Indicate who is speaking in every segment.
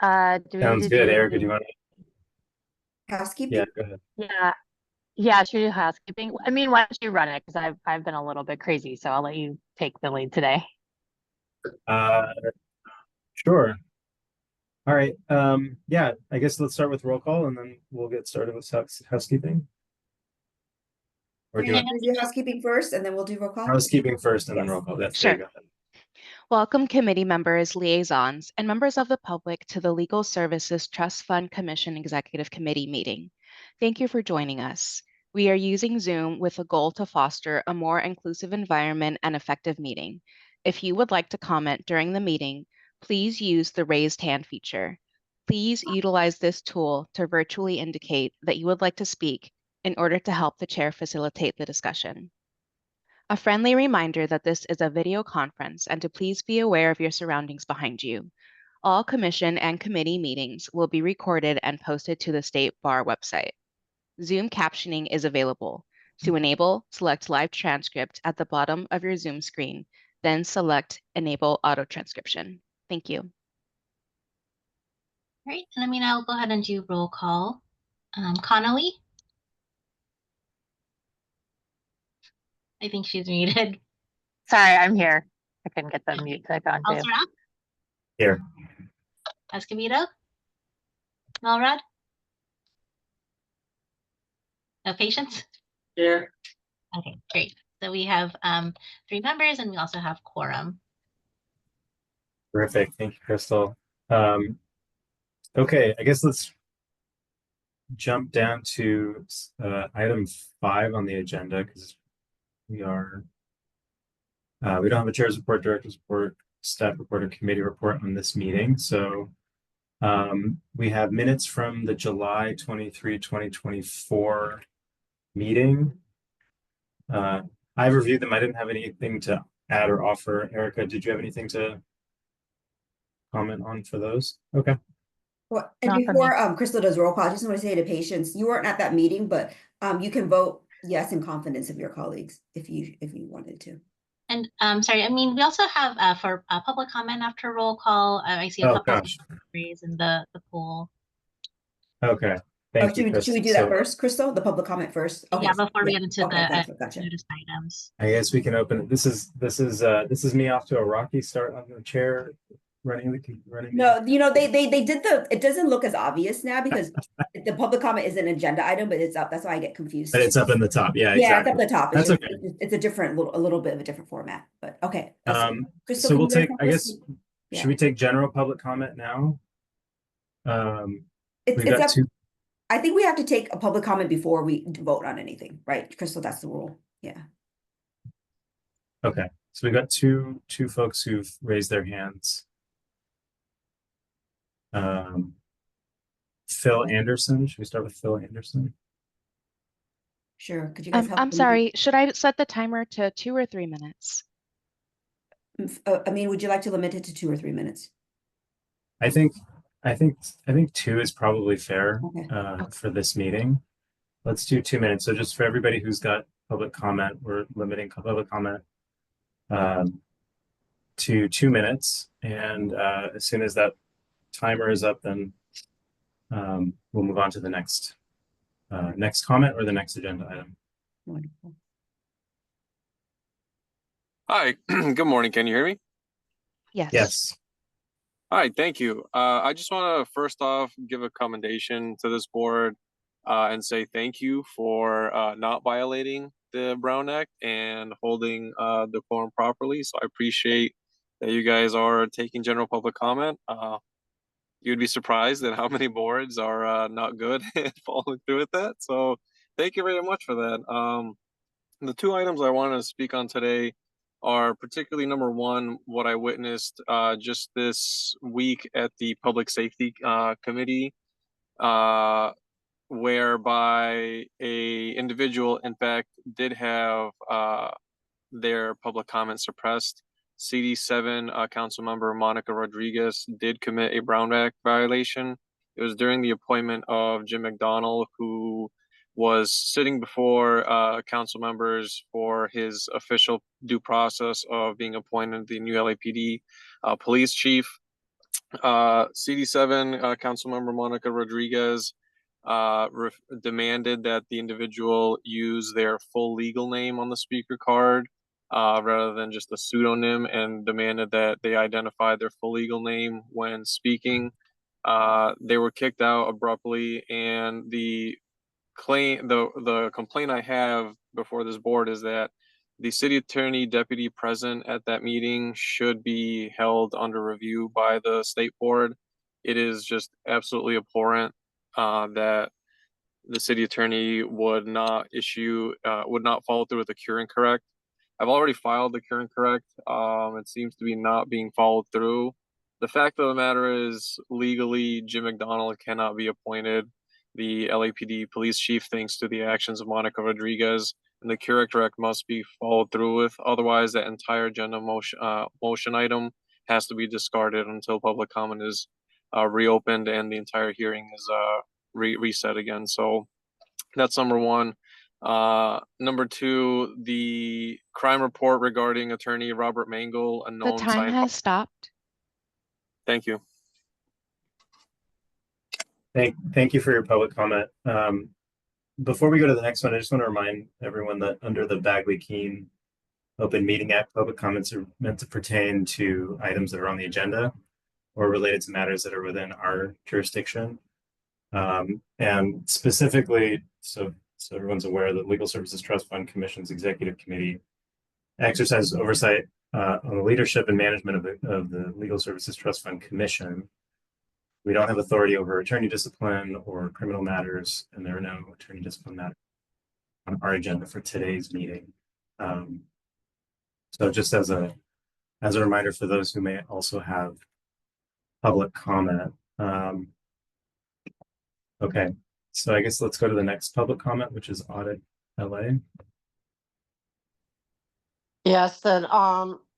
Speaker 1: Do we need
Speaker 2: Sounds
Speaker 1: to
Speaker 2: good.
Speaker 1: do
Speaker 2: Erica, do you
Speaker 1: the,
Speaker 2: want to? Yeah,
Speaker 3: Housekeeping?
Speaker 2: go ahead.
Speaker 1: yeah, yeah, should we do housekeeping? I mean, why don't you run it? Because I've been a little bit crazy, so I'll let you take the lead today.
Speaker 2: Uh, sure. All right. Yeah, I guess let's start with roll call and then we'll get started with housekeeping. Or
Speaker 3: Do
Speaker 2: do
Speaker 3: you
Speaker 2: you
Speaker 3: want
Speaker 2: want
Speaker 3: to do housekeeping first and then we'll do roll call?
Speaker 2: housekeeping first and then
Speaker 3: Yes.
Speaker 2: roll call? That's there you
Speaker 4: Sure.
Speaker 2: go.
Speaker 4: Welcome committee members, liaisons, and members of the public to the Legal Services Trust Fund Commission Executive Committee meeting. Thank you for joining us. We are using Zoom with a goal to foster a more inclusive environment and effective meeting. If you would like to comment during the meeting, please use the raised hand feature. Please utilize this tool to virtually indicate that you would like to speak in order to help the chair facilitate the discussion. A friendly reminder that this is a video conference and to please be aware of your surroundings behind you. All commission and committee meetings will be recorded and posted to the State Bar website. Zoom captioning is available. To enable, select live transcript at the bottom of your Zoom screen, then select enable auto transcription. Thank you.
Speaker 5: All right, and I'll go ahead and do roll call. Connolly? I think she's muted.
Speaker 1: Sorry, I'm here. I couldn't get the mute click on too.
Speaker 5: Alsarab?
Speaker 2: Here.
Speaker 5: Escobedo? Melrod? No patience?
Speaker 2: Here.
Speaker 5: Okay, great. So we have 3 members and we also have quorum.
Speaker 2: Terrific. Thank you, Crystal. Okay, I guess let's jump down to item 5 on the agenda because we don't have a chair's report, director's report, staff report, or committee report on this meeting. So we have minutes from the July 23, 2024 meeting. I've reviewed them. I didn't have anything to add or offer. Erica, did you have anything to comment on for those? Okay.
Speaker 3: Well, and
Speaker 1: Not for me.
Speaker 3: before Crystal does roll call, I just want to say to patience, you weren't at that meeting, but you can vote yes in confidence of your colleagues if you wanted to.
Speaker 5: And sorry, we also have for public comment after roll call. I see a couple of raised in the poll.
Speaker 2: Okay. Thank you,
Speaker 3: should we do that first, Crystal? The public comment first? Okay.
Speaker 5: Yeah, before we get into the
Speaker 3: gotcha.
Speaker 5: notice items.
Speaker 2: I guess we can open it. This is me off to a rocky start on the chair running.
Speaker 3: No, they did it doesn't look as obvious now because the public comment is an agenda item, but it's up. That's why I get confused.
Speaker 2: But it's up in the top. Yeah,
Speaker 3: yeah,
Speaker 2: exactly.
Speaker 3: It's up at the top.
Speaker 2: That's okay.
Speaker 3: It's a little bit of a different format, but okay.
Speaker 2: Crystal, so we'll take, I guess, should we take general public comment now?
Speaker 3: It's up. I think we have to take a public comment before we vote on anything, right, Crystal? That's the rule. Yeah.
Speaker 2: Okay, so we got two folks who've raised their hands. Phil Anderson. Should we start with Phil Anderson?
Speaker 3: Sure. Could you guys help?
Speaker 4: I'm sorry. Should I set the timer to 2 or 3 minutes?
Speaker 3: Would you like to limit it to 2 or 3 minutes?
Speaker 2: I think 2 is probably fair for this meeting. Let's do 2 minutes. So just for everybody who's got public comment, we're limiting public comment to 2 minutes. And as soon as that timer is up, then we'll move on to the next comment or the next agenda item.
Speaker 3: Wonderful.
Speaker 6: Hi, good morning. Can you hear me?
Speaker 4: Yes.
Speaker 2: Yes.
Speaker 6: Hi, thank you. I just want to first off give a commendation to this board and say thank you for not violating the Brown Act and holding the quorum properly. So I appreciate that you guys are taking general public comment. You'd be surprised at how many boards are not good at following through with that. So thank you very much for that. The 2 items I want to speak on today are particularly number 1, what I witnessed just this week at the Public Safety Committee, whereby a individual, in fact, did have their public comment suppressed. CD7 council member Monica Rodriguez did commit a Brown Act violation. It was during the appointment of Jim McDonald, who was sitting before council members for his official due process of being appointed the new LAPD police chief. CD7 Councilmember Monica Rodriguez demanded that the individual use their full legal name on the speaker card rather than just a pseudonym, and demanded that they identify their full legal name when speaking. They were kicked out abruptly, and the complaint I have before this board is that the city attorney deputy present at that meeting should be held under review by the state board. It is just absolutely abhorrent that the city attorney would not follow through with the cure and correct. I've already filed the cure and correct. It seems to be not being followed through. The fact of the matter is, legally, Jim McDonald cannot be appointed the LAPD police chief thanks to the actions of Monica Rodriguez, and the cure and correct must be followed through with. Otherwise, that entire agenda motion item has to be discarded until public comment is reopened and the entire hearing is reset again. So that's number one. Number two, the crime report regarding attorney Robert Mangle, a
Speaker 4: The
Speaker 6: known
Speaker 4: time has stopped.
Speaker 6: Thank you.
Speaker 2: Thank you for your public comment. Before we go to the next one, I just want to remind everyone that under the Bagley-Keene Open Meeting Act, public comments are meant to pertain to items that are on the agenda or related to matters that are within our jurisdiction. And specifically, so everyone's aware that Legal Services Trust Fund Commission's Executive Committee exercises oversight on the leadership and management of the Legal Services Trust Fund Commission. We don't have authority over attorney discipline or criminal matters, and there are no attorney discipline matters on our agenda for today's meeting. So just as a reminder for those who may also have public comment. Okay, so I guess let's go to the next public comment, which is Audit LA.
Speaker 7: Yes, then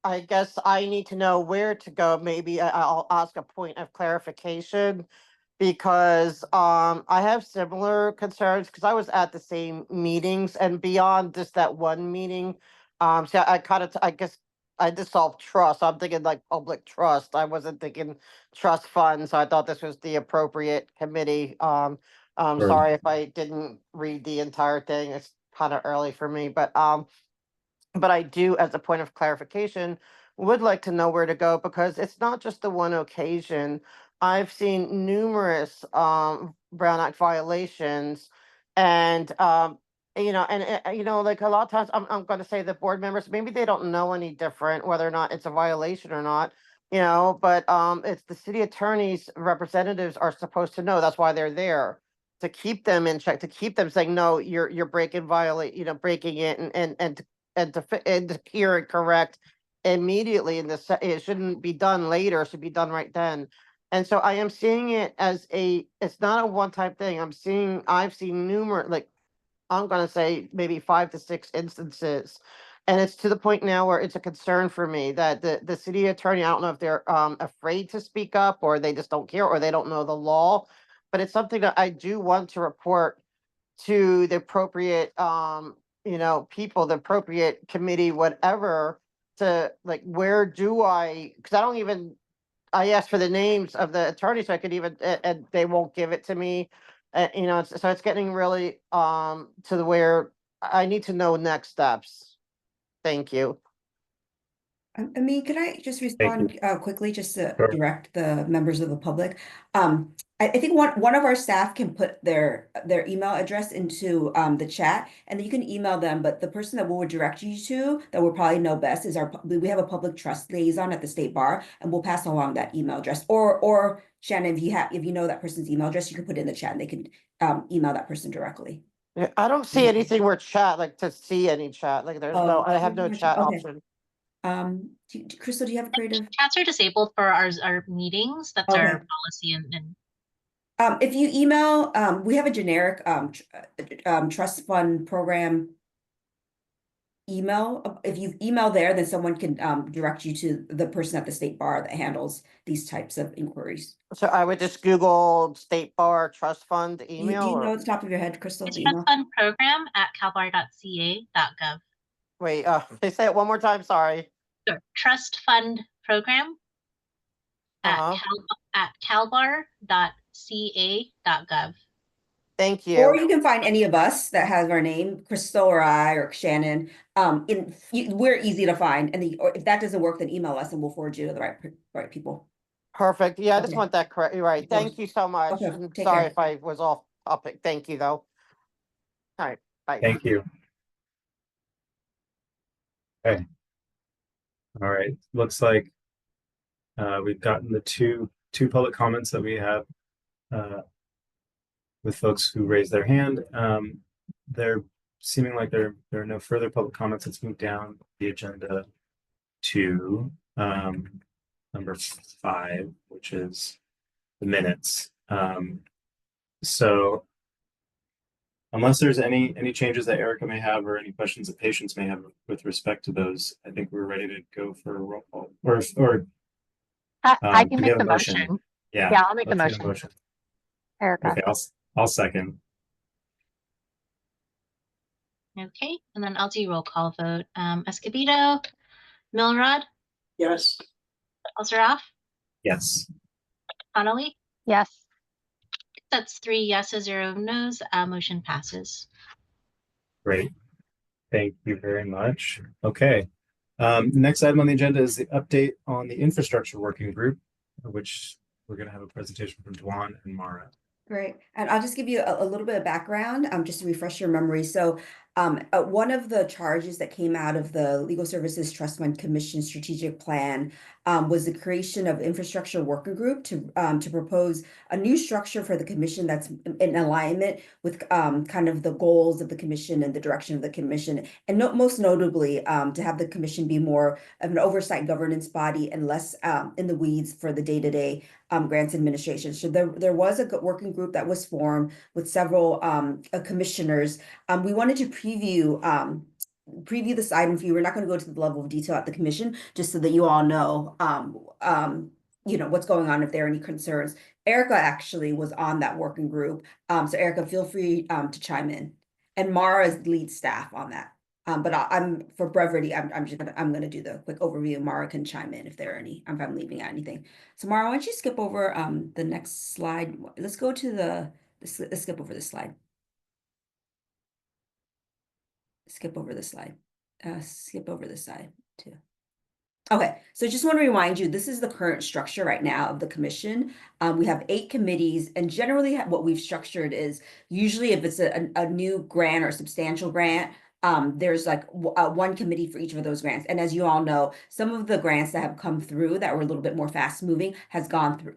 Speaker 7: I guess I need to know where to go. Maybe I'll ask a point of clarification because I have similar concerns because I was at the same meetings and beyond just that one meeting. So I kind of I guess I dissolved trust. I'm thinking like public trust. I wasn't thinking trust fund, so I thought this was the appropriate committee.
Speaker 2: Sure.
Speaker 7: Sorry if I didn't read the entire thing. It's kind of early for me, but I do, as a point of clarification, would like to know where to go because it's not just the one occasion. I've seen numerous Brown Act violations, and like a lot of times, I'm going to say the board members maybe they don't know any different whether or not it's a violation or not. But it's the city attorney's representatives are supposed to know. That's why they're there, to keep them in check, to keep them saying no, you're breaking breaking it, and to cure and correct immediately. It shouldn't be done later, it should be done right then. And so I am seeing it as it's not a one-time thing. I've seen numerous, like I'm gonna say maybe 5 to 6 instances. And it's to the point now where it's a concern for me that the city attorney, I don't know if they're afraid to speak up or they just don't care or they don't know the law, but it's something that I do want to report to the appropriate people, the appropriate committee, whatever, to like where do I, because I asked for the names of the attorneys so I could even and they won't give it to me. So it's getting really to the where I need to know next steps. Thank you.
Speaker 3: I mean, could I just respond quickly, just to
Speaker 2: Sure.
Speaker 3: direct the members of the public? I think one of our staff can put their email address into the chat, and then you can email them. But the person that we would direct you to, that will probably know best, is we have a public trust liaison at the state bar, and we'll pass along that email address. Or Shannon, if you know that person's email address, you can put it in the chat, and they can email that person directly.
Speaker 7: I don't see anything where chat, like to see any chat, like there's no, I have no chat
Speaker 3: okay.
Speaker 7: option.
Speaker 3: Crystal, do you have a creative?
Speaker 5: Chats are disabled for our meetings. That's
Speaker 3: Okay.
Speaker 5: our policy. And
Speaker 3: if you email, we have a generic trust fund program email. If you email there, then someone can direct you to the person at the state bar that handles these types of inquiries.
Speaker 7: So I would just Google state bar trust fund email.
Speaker 3: Do you know at the top of your head, Crystal?
Speaker 5: it's
Speaker 3: the email?
Speaker 5: trustfundprogram@calbar.ca.gov.
Speaker 7: Wait, they say it one more time, sorry.
Speaker 5: Sure. Trust fund program
Speaker 7: Uh-huh.
Speaker 5: at calbar.ca.gov.
Speaker 7: Thank
Speaker 3: Or
Speaker 7: you.
Speaker 3: you can find any of us that has our name, Crystal or I or Shannon. We're easy to find, and or if that doesn't work, then email us and we'll forward you to the right people.
Speaker 7: Perfect. Yeah, I just
Speaker 3: Okay.
Speaker 7: want that correct. You're right.
Speaker 3: Of course.
Speaker 7: Thank you so much.
Speaker 3: Okay,
Speaker 7: I'm
Speaker 3: take
Speaker 7: sorry
Speaker 3: care.
Speaker 7: if I was off topic. Thank you, though. All right. Bye.
Speaker 2: Thank you. Okay. All right. Looks like we've gotten the two public comments that we have with folks who raised their hand. They're seeming like there are no further public comments. Let's move down the agenda to number 5, which is the minutes. So unless there's any changes that Erica may have or any questions that patients may have with respect to those, I think we're ready to go for a roll call. Or
Speaker 1: I
Speaker 2: do
Speaker 1: can
Speaker 2: we
Speaker 1: make
Speaker 2: have
Speaker 1: the
Speaker 2: a motion?
Speaker 1: motion.
Speaker 2: Yeah,
Speaker 1: Yeah, I'll make the
Speaker 2: let's get a
Speaker 1: motion.
Speaker 2: motion.
Speaker 1: Erica.
Speaker 2: Okay, I'll second.
Speaker 5: Okay, and then I'll do roll call vote. Escobedo, Milrod,
Speaker 8: Yes.
Speaker 5: Elzeroff,
Speaker 2: Yes.
Speaker 5: Connolly.
Speaker 1: Yes.
Speaker 5: That's 3 yeses, 0 nos. Motion passes.
Speaker 2: Great. Thank you very much. Okay. Next item on the agenda is the update on the infrastructure working group, which we're going to have a presentation from Dwan and Mara.
Speaker 3: Great. And I'll just give you a little bit of background, just to refresh your memory. So one of the charges that came out of the Legal Services Trust Fund Commission strategic plan was the creation of infrastructure working group to propose a new structure for the commission that's in alignment with kind of the goals of the commission and the direction of the commission. And most notably, to have the commission be more of an oversight governance body and less in the weeds for the day-to-day grants administration. So there was a working group that was formed with several commissioners. We wanted to preview this item for you. We're not going to go to the level of detail at the commission, just so that you all know, what's going on if there are any concerns. Erica actually was on that working group. So Erica, feel free to chime in. And Mara is lead staff on that. But I'm for brevity, I'm gonna do the quick overview. Mara can chime in if there are any, if I'm leaving out anything. So Mara, why don't you skip over the next slide? Let's go to let's skip over this slide. Skip over this slide. Skip over this side too. Okay, so just want to remind you, this is the current structure right now of the commission. We have 8 committees, and generally what we've structured is usually if it's a new grant or substantial grant, there's like one committee for each of those grants. And as you all know, some of the grants that have come through that were a little bit more fast moving has gone through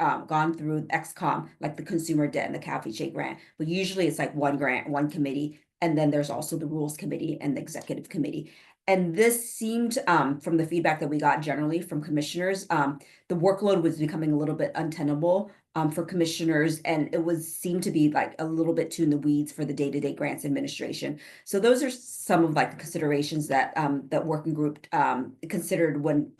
Speaker 3: XCOM, like the consumer debt and the CalHFA grant. But usually it's like one grant, one committee, and then there's also the rules committee and the executive committee. And this seemed, from the feedback that we got generally from commissioners, the workload was becoming a little bit untenable for commissioners, and it seemed to be like a little bit too in the weeds for the day-to-day grants administration. So those are some of like the considerations that that working group considered when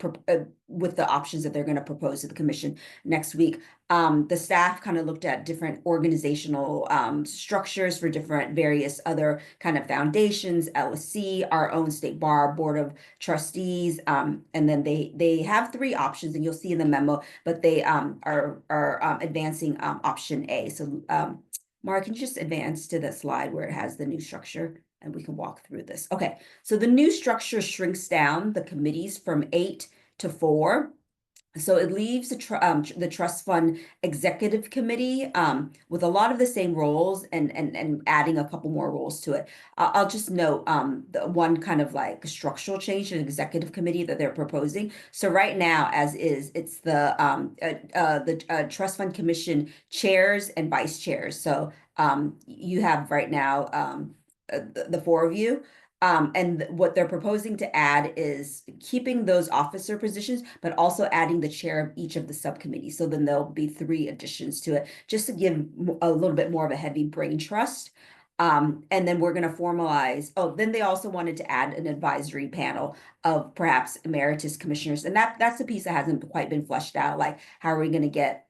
Speaker 3: with the options that they're going to propose to the commission next week. The staff kind of looked at different organizational structures for different various other kind of foundations, LSC, our own state bar, board of trustees, and then they have 3 options, and you'll see in the memo, but they are advancing option A. So Mara, can you just advance to the slide where it has the new structure, and we can walk through this. Okay, so the new structure shrinks down the committees from 8 to 4. So it leaves the trust fund executive committee with a lot of the same roles and adding a couple more roles to it. I'll just note the one kind of like structural change to the executive committee that they're proposing. So right now, as is, it's the trust fund commission chairs and vice chairs. So you have right now the 4 of you. And what they're proposing to add is keeping those officer positions, but also adding the chair of each of the subcommittees. So then there'll be 3 additions to it, just to give a little bit more of a heavy brain trust. And then we're going to formalize. Oh, then they also wanted to add an advisory panel of perhaps emeritus commissioners. And that's the piece that hasn't quite been fleshed out. Like, how are we going to get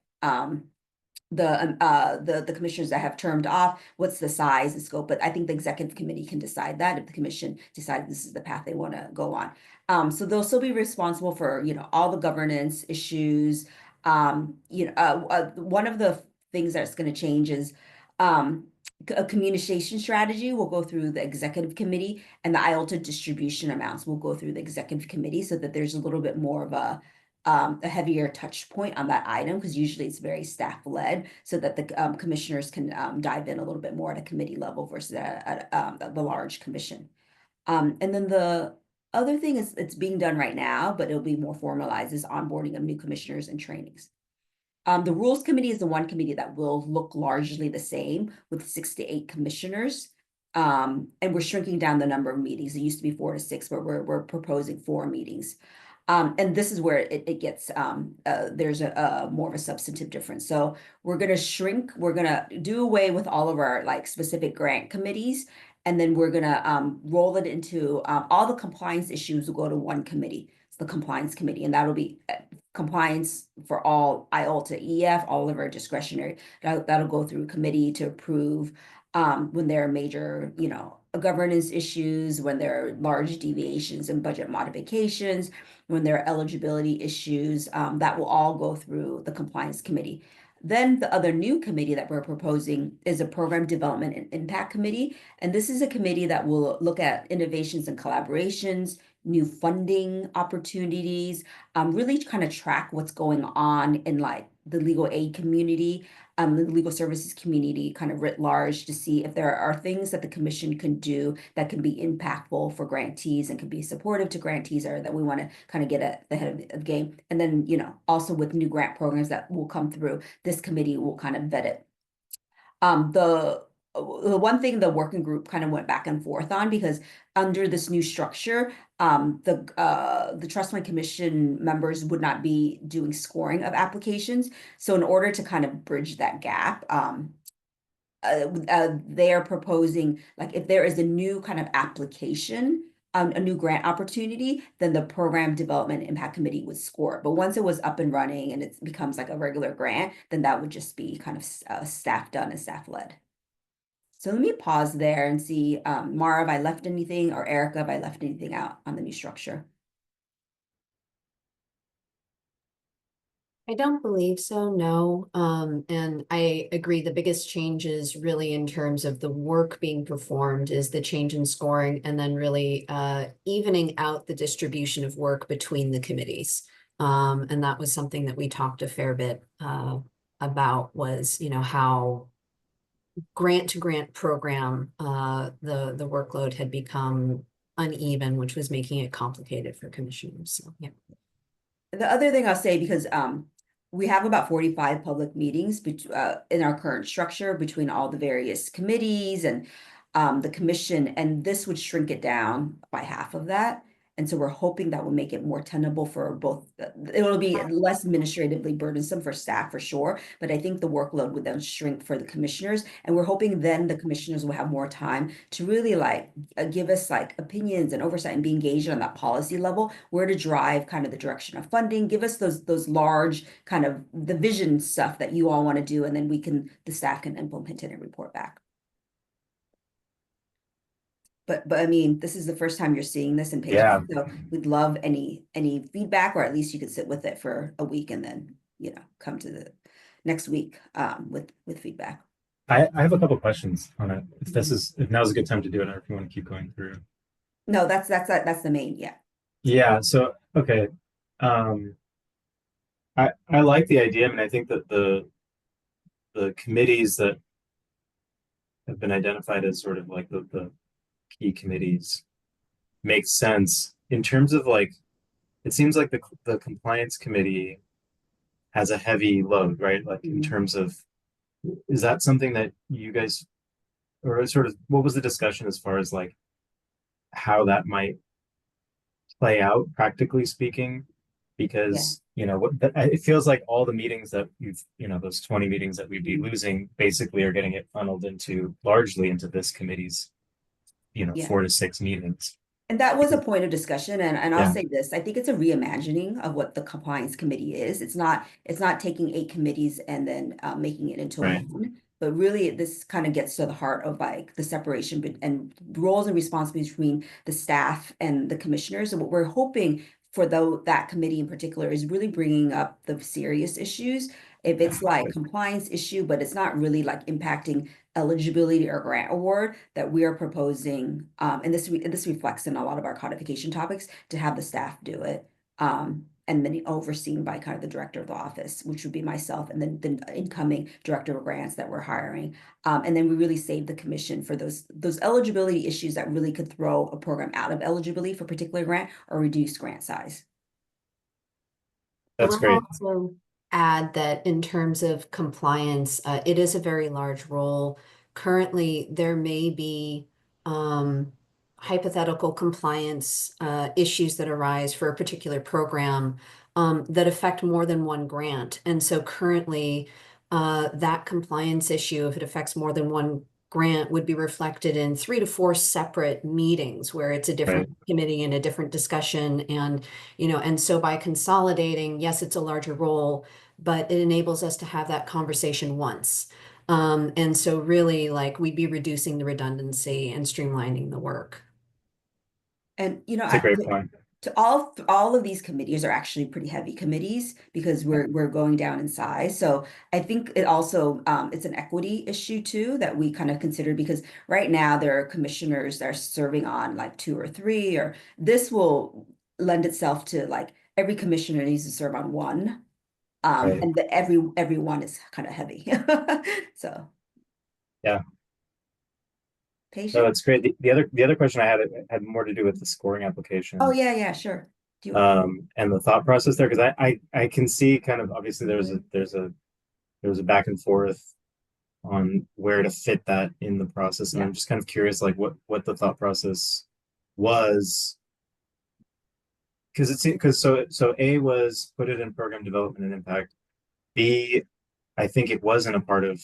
Speaker 3: the commissioners that have termed off, what's the size and scope? But I think the executive committee can decide that if the commission decides this is the path they want to go on. So they'll still be responsible for, all the governance issues, One of the things that's going to change is a communication strategy will go through the executive committee, and the IELTS distribution amounts will go through the executive committee, so that there's a little bit more of a heavier touch point on that item, because usually it's very staff led, so that the commissioners can dive in a little bit more at a committee level versus at the large commission. And then the other thing is, it's being done right now, but it'll be more formalized, is onboarding of new commissioners and trainings. The Rules Committee is the one committee that will look largely the same, with 6 to 8 commissioners. And we're shrinking down the number of meetings. It used to be 4 to 6, but we're proposing 4 meetings. And this is where it gets, there's a more of a substantive difference. So we're going to shrink, we're going to do away with all of our like specific grant committees. And then we're going to roll it into all the compliance issues will go to one committee. It's the compliance committee, and that'll be compliance for all IELTS EF, all of our discretionary. That'll go through committee to approve when there are major, governance issues, when there are large deviations and budget modifications, when there are eligibility issues, that will all go through the compliance committee. Then the other new committee that we're proposing is a program development and impact committee. And this is a committee that will look at innovations and collaborations, new funding opportunities, really kind of track what's going on in like the legal aid community, the legal services community kind of writ large, to see if there are things that the commission can do that can be impactful for grantees and can be supportive to grantees, or that we want to kind of get at the head of the game. And then, also with new grant programs that will come through, this committee will kind of vet it. The one thing the working group kind of went back and forth on, because under this new structure, the trust fund commission members would not be doing scoring of applications. So in order to kind of bridge that gap, they are proposing, like, if there is a new kind of application, a new grant opportunity, then the program development impact committee would score. But once it was up and running and it becomes like a regular grant, then that would just be kind of staff done and staff led. So let me pause there and see, Mara, if I left anything, or Erica, if I left anything out on the new structure.
Speaker 8: I don't believe so, no. And I agree, the biggest change is really in terms of the work being performed is the change in scoring, and then really evening out the distribution of work between the committees. And that was something that we talked a fair bit about, was, how grant to grant program, the workload had become uneven, which was making it complicated for commissioners. So yeah.
Speaker 3: The other thing I'll say, because we have about 45 public meetings in our current structure between all the various committees and the commission, and this would shrink it down by half of that. And so we're hoping that will make it more tenable for both. It will be less administratively burdensome for staff for sure, but I think the workload would then shrink for the commissioners. And we're hoping then the commissioners will have more time to really give us opinions and oversight and be engaged on that policy level, where to drive kind of the direction of funding, give us those large kind of the vision stuff that you all want to do, and then the staff can implement it and report back. But I mean, this is the first time you're seeing this in paper.
Speaker 2: Yeah.
Speaker 3: So we'd love any feedback, or at least you could sit with it for a week and then, come to the next week with feedback.
Speaker 2: I have a couple questions on it. If now's a good time to do it, or if you want to keep going through.
Speaker 3: No, that's the main, yeah.
Speaker 2: Yeah. So, okay. I like the idea. I mean, I think that the committees that have been identified as sort of like the key committees makes sense in terms of it seems like the compliance committee has a heavy load, right? Like in terms of, is that something that you guys, or sort of, what was the discussion as far as how that might play out practically speaking? Because it feels like all the meetings that those 20 meetings that we'd be losing basically are getting it funneled largely into this committee's 4 to 6 meetings.
Speaker 3: And that was a point of discussion, and I'll say this: I think it's a reimagining of what the compliance committee is. It's not taking 8 committees and then making it into one, but really this kind of gets to the heart of the separation and roles and responsibilities between the staff and the commissioners. And what we're hoping for that committee in particular is really bringing up the serious issues. If it's like compliance issue, but it's not really like impacting eligibility or grant award, that we are proposing, and this reflects in a lot of our codification topics, to have the staff do it. And then overseen by kind of the director of the office, which would be myself, and then the incoming director of grants that we're hiring. And then we really save the commission for those eligibility issues that really could throw a program out of eligibility for a particular grant or reduce grant size.
Speaker 2: That's
Speaker 8: I'll
Speaker 2: great.
Speaker 8: also add that in terms of compliance, it is a very large role. Currently, there may be hypothetical compliance issues that arise for a particular program that affect more than one grant. And so currently, that compliance issue, if it affects more than one grant, would be reflected in 3 to 4 separate meetings where it's a different committee and a different discussion. And, and so by consolidating, yes, it's a larger role, but it enables us to have that conversation once. And so really, like, we'd be reducing the redundancy and streamlining the work.
Speaker 3: And
Speaker 2: That's a great point.
Speaker 3: To all of these committees are actually pretty heavy committees because we're going down in size. So I think it also it's an equity issue too that we kind of consider, because right now there are commissioners that are serving on like 2 or 3, or this will lend itself to like every commissioner needs to serve on 1. And everyone is kind of heavy. So
Speaker 2: yeah.
Speaker 3: Patient.
Speaker 2: No, that's great. The other question I had more to do with the scoring application.
Speaker 3: Oh yeah, sure.
Speaker 2: And the thought process there, because I can see kind of, obviously there's a back and forth on where to fit that in the process, and I'm just kind of curious, like what the thought process was, because so A was put it in program development and impact. B, I think it wasn't a part of.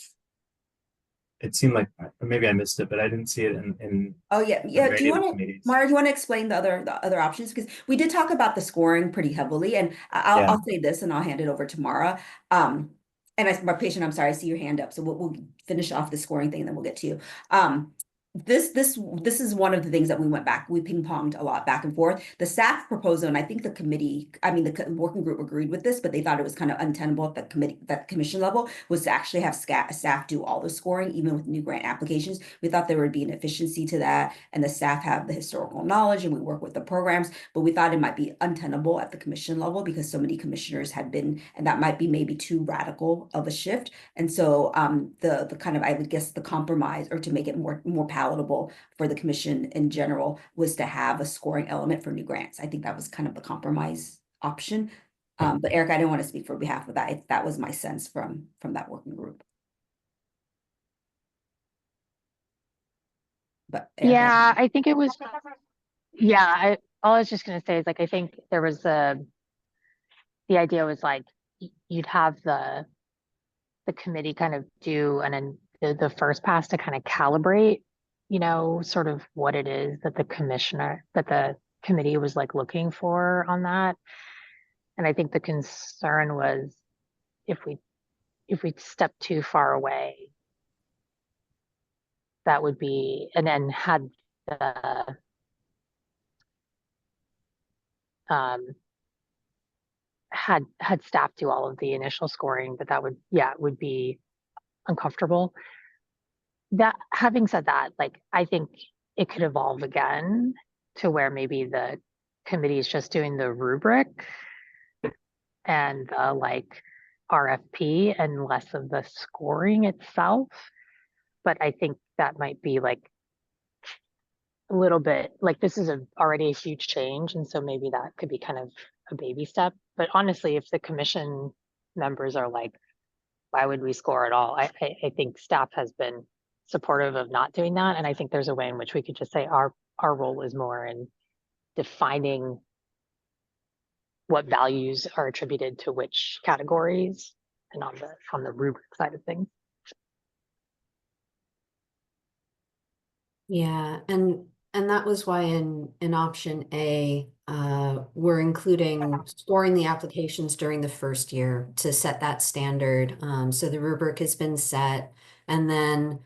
Speaker 2: It seemed like maybe I missed it, but I didn't see it in.
Speaker 3: Oh yeah. Do you want to, Mara? Do you want to explain the other options? Because we did talk about the scoring pretty heavily, and I'll say this, and I'll hand it over to Mara. And my patient, I'm sorry, I see your hand up, so we'll finish off the scoring thing, and then we'll get to you. This is one of the things that we ping-ponged a lot back and forth. The staff proposal, and I think the committee, the working group agreed with this, but they thought it was kind of untenable at that commission level, was to actually have staff do all the scoring, even with new grant applications. We thought there would be an efficiency to that, and the staff have the historical knowledge, and we work with the programs, but we thought it might be untenable at the commission level because so many commissioners had been, and that might be maybe too radical of a shift. And so the kind of, I would guess, the compromise, or to make it more palatable for the commission in general, was to have a scoring element for new grants. I think that was kind of the compromise option. But Eric, I didn't want to speak for behalf of that. That was my sense from that working group. But Eric,
Speaker 1: yeah, I think it was. Yeah, all I was just gonna say is, like, I think there was the idea was like you'd have the committee kind of do the first pass to kind of calibrate, sort of what it is that the committee was like looking for on that. And I think the concern was if we step too far away, that would be, and then had staff do all of the initial scoring, but that would, it would be uncomfortable. That, having said that, like, I think it could evolve again to where maybe the committee is just doing the rubric and the like RFP and less of the scoring itself. But I think that might be like a little bit, like, this is already a huge change, and so maybe that could be kind of a baby step. But honestly, if the commission members are like, why would we score at all? I think staff has been supportive of not doing that. And I think there's a way in which we could just say our role is more in defining what values are attributed to which categories, and on the rubric side of things.
Speaker 8: Yeah, and that was why in option A, we're including scoring the applications during the first year to set that standard. So the rubric has been set, and then,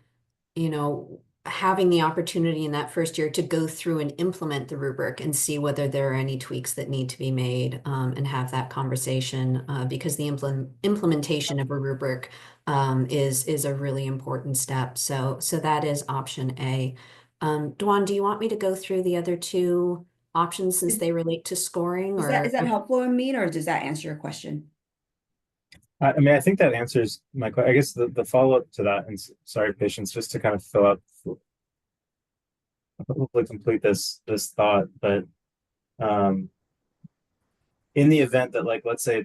Speaker 8: having the opportunity in that first year to go through and implement the rubric and see whether there are any tweaks that need to be made, and have that conversation, because the implementation of a rubric is a really important step. So that is option A. Dwan, do you want me to go through the other two options since they relate to scoring?
Speaker 3: Is that helpful, Amin, or does that answer your question?
Speaker 2: I mean, I think that answers my question. I guess the follow-up to that, and sorry, Patience, just to kind of fill out, hopefully complete this thought, but in the event that, like, let's say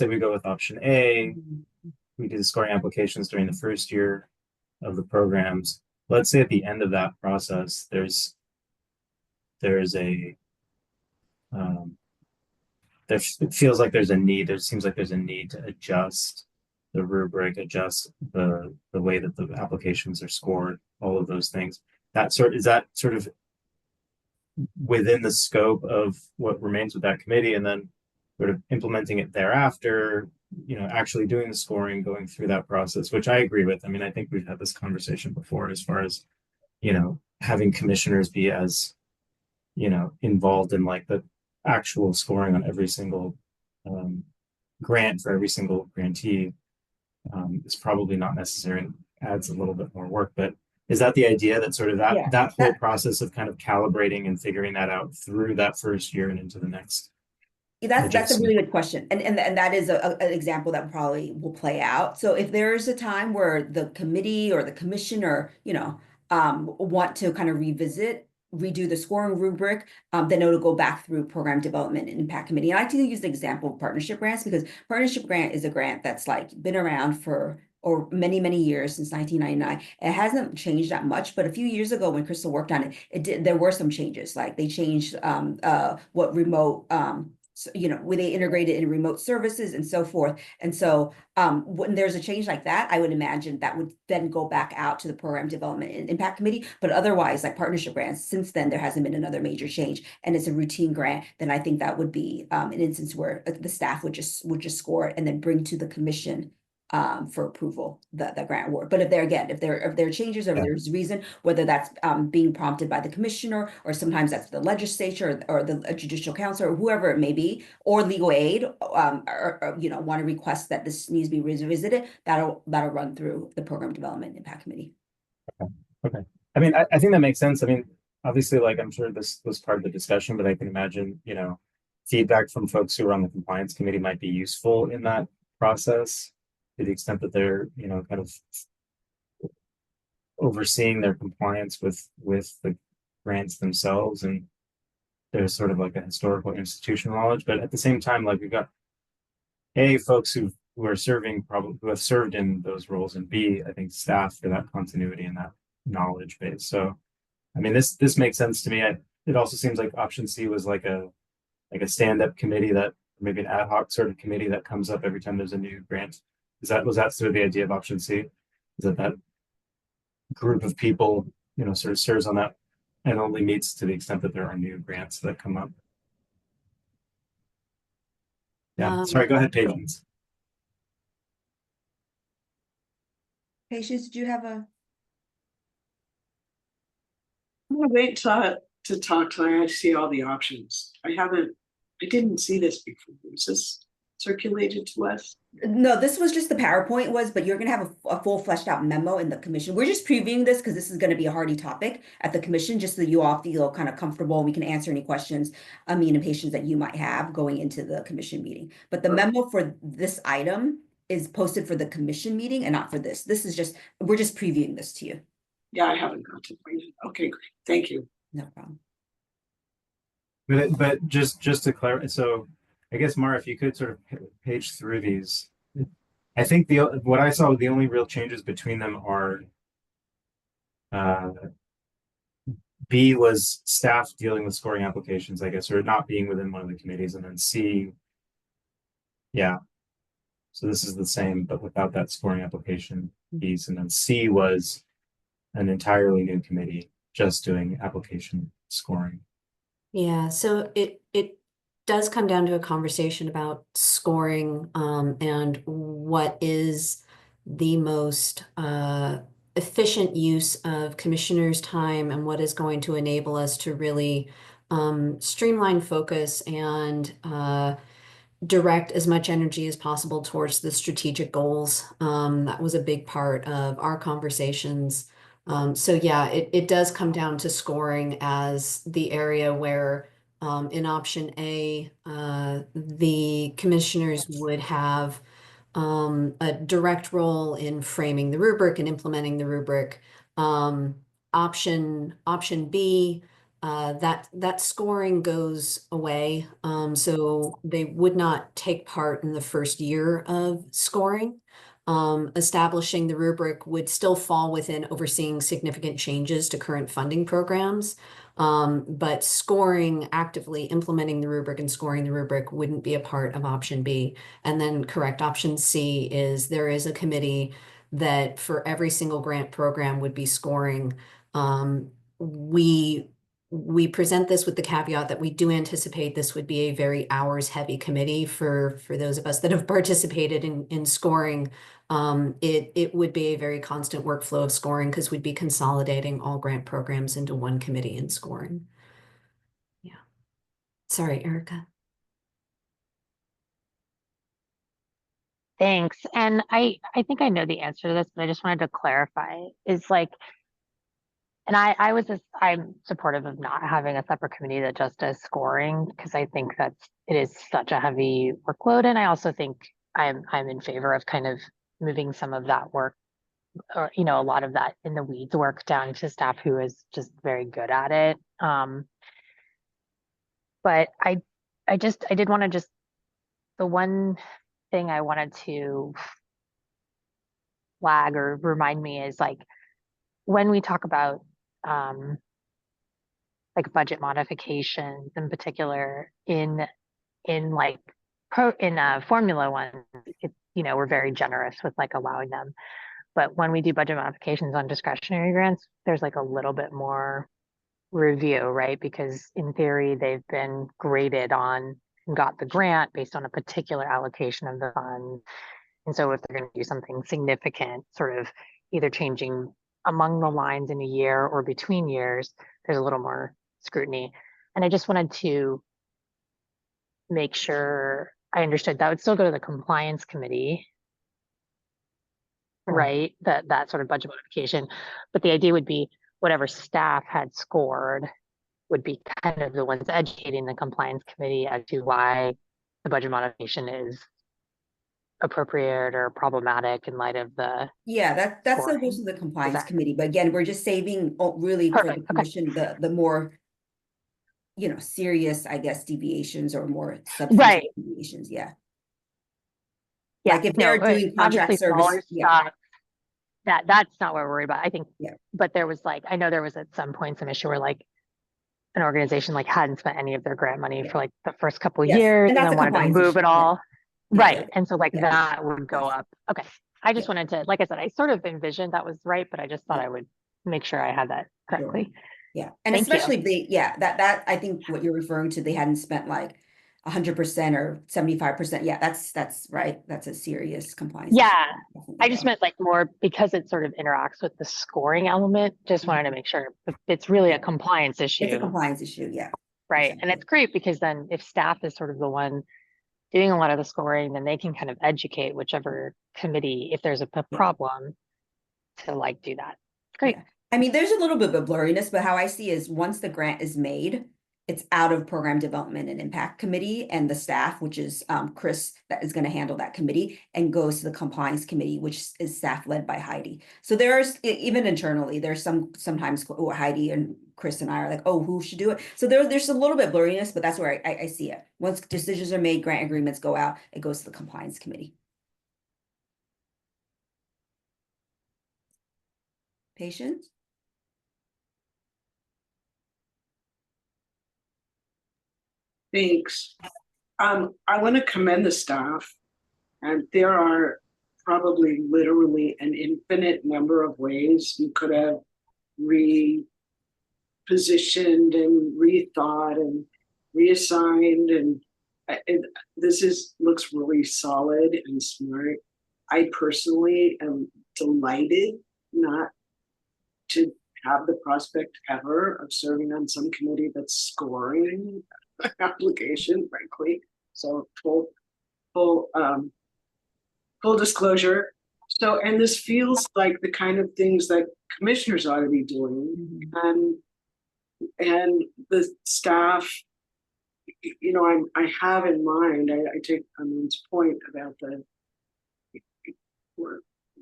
Speaker 2: we go with option A, we do the scoring applications during the first year of the programs. Let's say at the end of that process, there's a it feels like there's a need. It seems like there's a need to adjust the rubric, adjust the way that the applications are scored, all of those things. Is that sort of within the scope of what remains with that committee, and then sort of implementing it thereafter, actually doing the scoring, going through that process, which I agree with. I mean, I think we've had this conversation before as far as, having commissioners be as, involved in like the actual scoring on every single grant for every single grantee is probably not necessary and adds a little bit more work. But is that the idea, that sort of that whole process of kind of calibrating and figuring that out through that first year and into the next?
Speaker 3: That's a really good question. And that is an example that probably will play out. So if there's a time where the committee or the commissioner, want to kind of redo the scoring rubric, then it'll go back through program development and impact committee. And I like to use the example of partnership grants, because partnership grant is a grant that's like been around for many, many years, since 1999. It hasn't changed that much, but a few years ago when Crystal worked on it, there were some changes. Like they changed what remote where they integrated in remote services and so forth. And so when there's a change like that, I would imagine that would then go back out to the program development and impact committee. But otherwise, like partnership grants, since then there hasn't been another major change, and it's a routine grant, then I think that would be an instance where the staff would just score it and then bring to the commission for approval the grant award. But if there are changes, or there's reason, whether that's being prompted by the commissioner, or sometimes that's the legislature or the judicial council, or whoever it may be, or legal aid, or want to request that this needs to be revisited, that'll run through the program development impact committee.
Speaker 2: Okay. I mean, I think that makes sense. I mean, obviously, like, I'm sure this was part of the discussion, but I can imagine, feedback from folks who are on the compliance committee might be useful in that process, to the extent that they're, kind of overseeing their compliance with the grants themselves, and there's sort of like a historical institutional knowledge. But at the same time, like, we've got folks who are serving, probably who have served in those roles, and B, I think staff for that continuity and that knowledge base. So, I mean, this makes sense to me. It also seems like option C was like a stand-up committee, that maybe an ad hoc sort of committee that comes up every time there's a new grant. Was that sort of the idea of option C? Is that group of people, sort of serves on that and only meets to the extent that there are new grants that come up? Yeah, sorry, go ahead, Patience.
Speaker 3: Patience, did you have a?
Speaker 9: I'm gonna wait to talk till I see all the options. I didn't see this before. Was this circulated to us?
Speaker 3: No, this was just the PowerPoint but you're going to have a full fleshed out memo in the commission. We're just previewing this because this is going to be a hardy topic at the commission, just so you all feel kind of comfortable. We can answer any questions, and Patience, that you might have going into the commission meeting. But the memo for this item is posted for the commission meeting and not for this. We're just previewing this to you.
Speaker 9: Yeah, I haven't got to it. Okay, great. Thank you.
Speaker 3: No problem.
Speaker 2: But just to clarify, so I guess, Mara, if you could sort of page through these. I think what I saw, the only real changes between them are B was staff dealing with scoring applications, I guess, or not being within one of the committees, and then C, yeah. So this is the same, but without that scoring application piece. And then C was an entirely new committee just doing application scoring.
Speaker 8: Yeah, so it does come down to a conversation about scoring, and what is the most efficient use of commissioners' time and what is going to enable us to really streamline focus and direct as much energy as possible towards the strategic goals. That was a big part of our conversations. So yeah, it does come down to scoring as the area where in option A, the commissioners would have a direct role in framing the rubric and implementing the rubric. Option B, that scoring goes away. So they would not take part in the first year of scoring. Establishing the rubric would still fall within overseeing significant changes to current funding programs. But scoring, actively implementing the rubric and scoring the rubric wouldn't be a part of option B. And then correct option C is there is a committee that for every single grant program would be scoring. We present this with the caveat that we do anticipate this would be a very hours heavy committee for those of us that have participated in scoring. It would be a very constant workflow of scoring because we'd be consolidating all grant programs into one committee in scoring. Yeah. Sorry, Erica.
Speaker 1: Thanks. And I think I know the answer to this, but I just wanted to clarify is like, and I'm supportive of not having a separate committee that just does scoring because I think it is such a heavy workload. And I also think I'm in favor of kind of moving some of that work or, a lot of that in the weeds work down to staff who is just very good at it. But I did want to just, the one thing I wanted to flag or remind me is like, when we talk about like budget modifications in particular in Formula One, we're very generous with like allowing them. But when we do budget modifications on discretionary grants, there's like a little bit more review, right? Because in theory, they've been graded on and got the grant based on a particular allocation of the fund. And so if they're going to do something significant, sort of either changing among the lines in a year or between years, there's a little more scrutiny. And I just wanted to make sure I understood that would still go to the compliance committee, right? That sort of budget modification. But the idea would be whatever staff had scored would be kind of the ones educating the compliance committee as to why the budget modification is appropriate or problematic in light of the
Speaker 3: that's still goes to the compliance committee, but again, we're just saving really for the commission the more serious, I guess, deviations or more substantive deviations. Like if they're doing contract service,
Speaker 1: that's not what we're worried about. I think, but there was like, I know there was at some point some issue where like an organization like hadn't spent any of their grant money for like the first couple of years and then wanted to move it all. Right. And so like that would go up. Okay. I just wanted to, like I said, I sort of envisioned that was right, but I just thought I would make sure I had that correctly.
Speaker 3: Yeah. And especially if they, that I think what you're referring to, they hadn't spent like 100% or 75%. Yeah, that's right. That's a serious compliance.
Speaker 1: Yeah. I just meant like more because it sort of interacts with the scoring element. Just wanted to make sure it's really a compliance issue.
Speaker 3: It's a compliance issue. Yeah.
Speaker 1: Right. Exactly. And it's great because then if staff is sort of the one doing a lot of the scoring, then they can kind of educate whichever committee, if there's a problem, to like do that. Great.
Speaker 3: Yeah. I mean, there's a little bit of blurriness, but how I see is once the grant is made, it's out of program development and impact committee and the staff, which is Chris, that is going to handle that committee, and goes to the compliance committee, which is staff led by Heidi. So there's, even internally, there's sometimes Heidi and Chris and I are like, oh, who should do it? So there's a little bit of blurriness, but that's where I see it. Once decisions are made, grant agreements go out, it goes to the compliance committee. Patience?
Speaker 9: Thanks. I want to commend the staff, and there are probably literally an infinite number of ways you could have repositioned and rethought and reassigned, and this looks really solid and smart. I personally am delighted not to have the prospect ever of serving on some committee that's scoring application, frankly. So full disclosure. So, and this feels like the kind of things that commissioners ought to be doing, and the staff, you know, I have in mind, I take Amin's point about where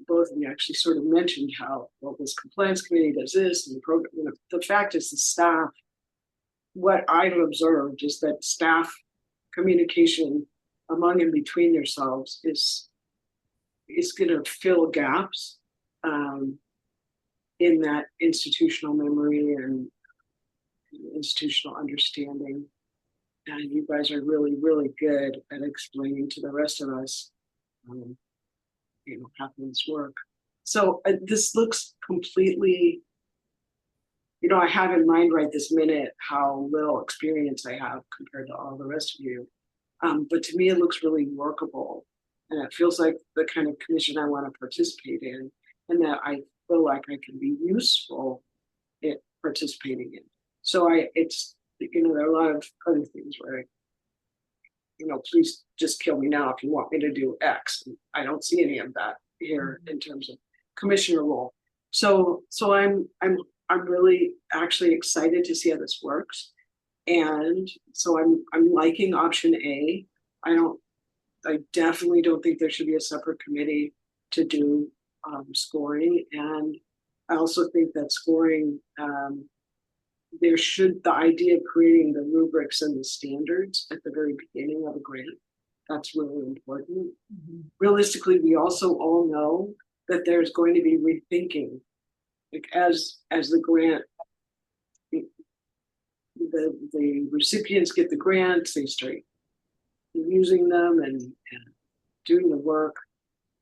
Speaker 9: both of you actually sort of mentioned how, well, this compliance committee does this and the program, you know, the fact is the staff, what I've observed is that staff communication among and between themselves is going to fill gaps in that institutional memory and institutional understanding. And you guys are really, really good at explaining to the rest of us, you know, how things work. So this looks completely, you know, I have in mind right this minute how little experience I have compared to all the rest of you. But to me, it looks really workable. And it feels like the kind of commission I want to participate in, and that I feel like I can be useful in participating in. So it's, you know, there are a lot of other things where, you know, please just kill me now if you want me to do X. And I don't see any of that here in terms of commissioner role. So I'm really actually excited to see how this works. And so I'm liking option A. I definitely don't think there should be a separate committee to do scoring. And I also think that scoring, the idea of creating the rubrics and the standards at the very beginning of a grant, that's really important. Realistically, we also all know that there's going to be rethinking, like as the grant, the recipients get the grants, they start using them and doing the work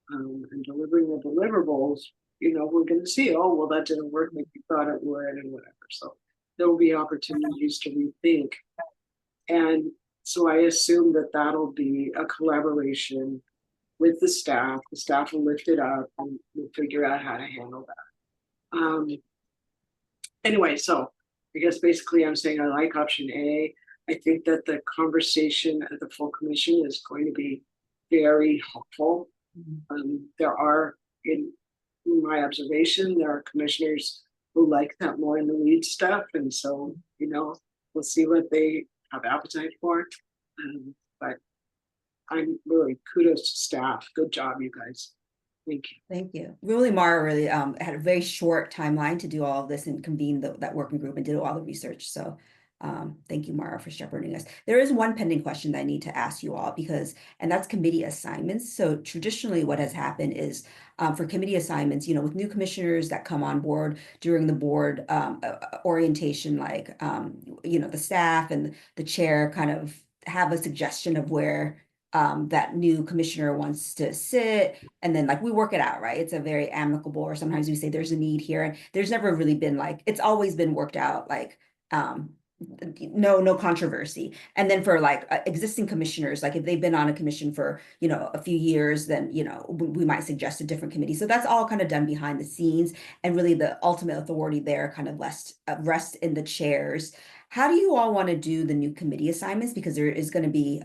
Speaker 9: and delivering the deliverables. You know, we're going to see, oh, well, that didn't work like we thought it would, and whatever. So there will be opportunities to rethink. And so I assume that that'll be a collaboration with the staff. The staff will lift it up and we'll figure out how to handle that. Anyway, so I guess basically I'm saying I like option A. I think that the conversation at the full commission is going to be very helpful. There are, in my observation, there are commissioners who like that more in the weed stuff. And so, you know, we'll see what they have appetite for. But I'm really kudos to staff. Good job, you guys. Thank you.
Speaker 3: Thank you. Really, Mara really had a very short timeline to do all of this and convene that working group and did all the research. So thank you, Mara, for shepherding us. There is one pending question that I need to ask you all and that's committee assignments. So traditionally what has happened is for committee assignments, you know, with new commissioners that come on board during the board orientation, like, you know, the staff and the chair kind of have a suggestion of where that new commissioner wants to sit, and then like we work it out, right? It's a very amicable, or sometimes we say there's a need here, and there's never really been like, it's always been worked out, like no controversy. And then for like existing commissioners, like if they've been on a commission for, you know, a few years, then, you know, we might suggest a different committee. So that's all kind of done behind the scenes, and really the ultimate authority there kind of rests in the chairs. How do you all want to do the new committee assignments? Because there is going to be